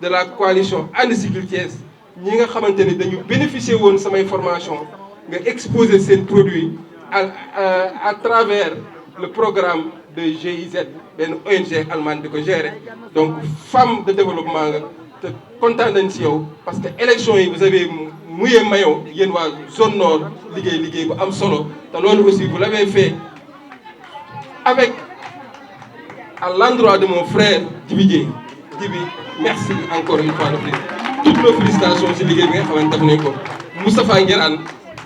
de la coalition And Siggil Thiès ñi nga xamante ni dañu bénéficier woon samay formation nga exposer seen produit à travers le programme de GIZ benn ONG allemande di ko gérer donc femme de développement nga te kontaan nañ si yow parce que élection yi vous avez mouillé maillot yéen waa zone nord liggéey bu am solo te loolu aussi vous l'avez fait avec à l'endroit de mon frère Djibi Dièye Djibi merci encore une fois de plus toutes nos félicitations si liggéey bi nga xamante def nañ ko Moustapha Nguirane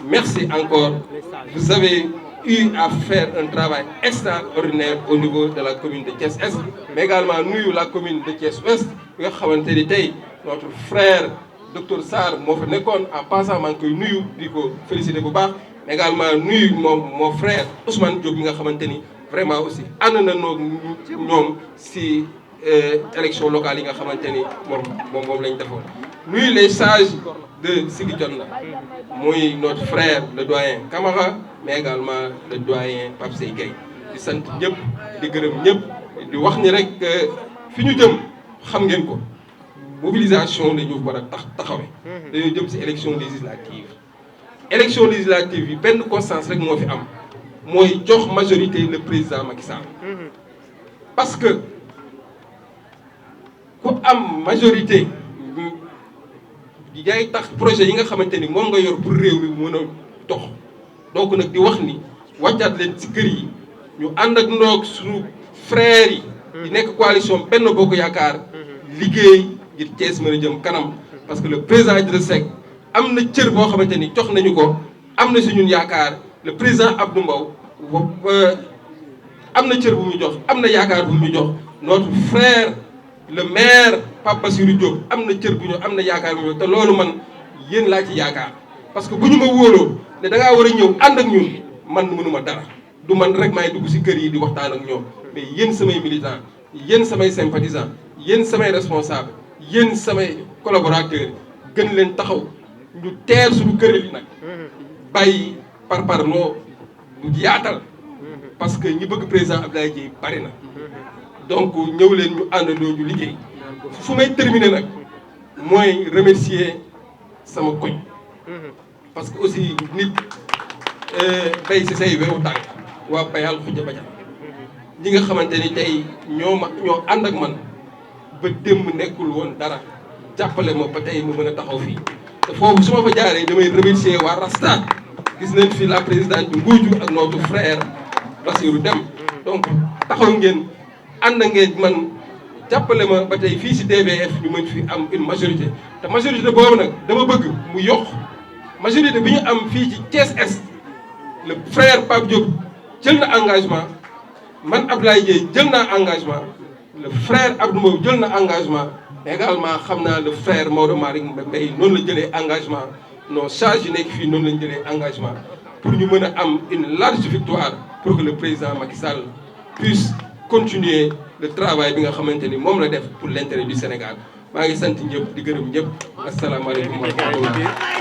merci encore vous avez eu à faire un travail extraordinaire au niveau de la commune de Thiès Est mais également nuyu la commune de Thiès Ouest bi nga xamante ni tey notre frère docteur Sarr moo fa nekkoon en passant maa ngi koy nuyu di ko féliciter bu baax mais également nuyu mon frère Ousmane Diop bi nga xamante ni vraiment aussi ànd na ñoom si élection locale yi nga xamante ni moom lañ defoon nuyu les sages de Ziguinchor muy notre frère le doyen Camara mais également le doyen Pape Sey Gueye di sant ñëpp di gërëm ñëpp di wax ni rek fi ñu jëm xam ngeen ko mobilisation la ñu war a taxawee dañoo jëm ci élection législative yi benn constance rek moo fi am mooy jox majorité le président Macky Sall parce que ku am majorité yaay tax projet yi nga xamante ni moom nga yor pour réew mi mën a dox donc nag di wax ni wàccaat leen ci kër yi ñu ànd ak ndoog suñu frères yi di nekk coalition Benno Bokk Yaakaar liggéey ngir Thiès mën a jëm kanam parce que le président Idrissa Seck am na cër boo xamante ni jox nañu ko am na si ñun yaakaar le président Abdou Mbow am na cër bu mu jox am na yaakaar bu mu jox notre frère le maire Pape Bassirou Diop am na cër bu ñu am na yaakaar bu ñu te loolu man yéen laa ci yaakaar parce que bu ñu ma wóoloo ne da ngaa war a ñëw ànd ak ñun man mënuma dara du man rek maay dugg ci kër yi di waxtaan ak ñoom mais yéen samay militants yéen samay sympathisants yéen samay responsables yéen samay collaborateurs gën leen taxaw ñu teer suñu kër yi nag bàyyi parparloo bu yaatal parce que ñi bëgg président Abdoulaye Dièye bari na donc ñëw leen ñu àndandoo ñu liggéey fu may terminer nag mooy remercier sama koñ parce que aussi nit bay si say wewu tànk waa bayal xuja baja ñi nga xamante ni tey ñoo ànd ak man ba démb nekkul woon dara jàppale ma ba tey mu mën a taxaw fii te foofu su ma fa jaaree damay remercier waa Rasta gis nañ fi la présidente bi Nguuju ak notre frère Bassirou Dem donc taxaw ngeen ànd ngeen man jàppale ma ba tey fii si DBF ñu mën fi am une majorité te majorité boobu nag dama bëgg mu yokk majorité bi ñu am fii ci Thiès Est le frère Pape Diop jël na engagement man Abdoulaye Dièye jël naa engagement le frère Abdou Mbow jël na engagement également xam naa le frère Maodo Malick Mbaye noonu la jëlee engagement nos charges yi nekk fii noonu lañ jëlee engagement pour ñu mën a am une large victoire pour que le président Macky Sall puisse continuer le travail bi nga xamante ni moom la def pour l'intérêt du Sénégal maa ngi sant ñëpp di gërëm ñëpp asalaamaaleykum wa rahmatulah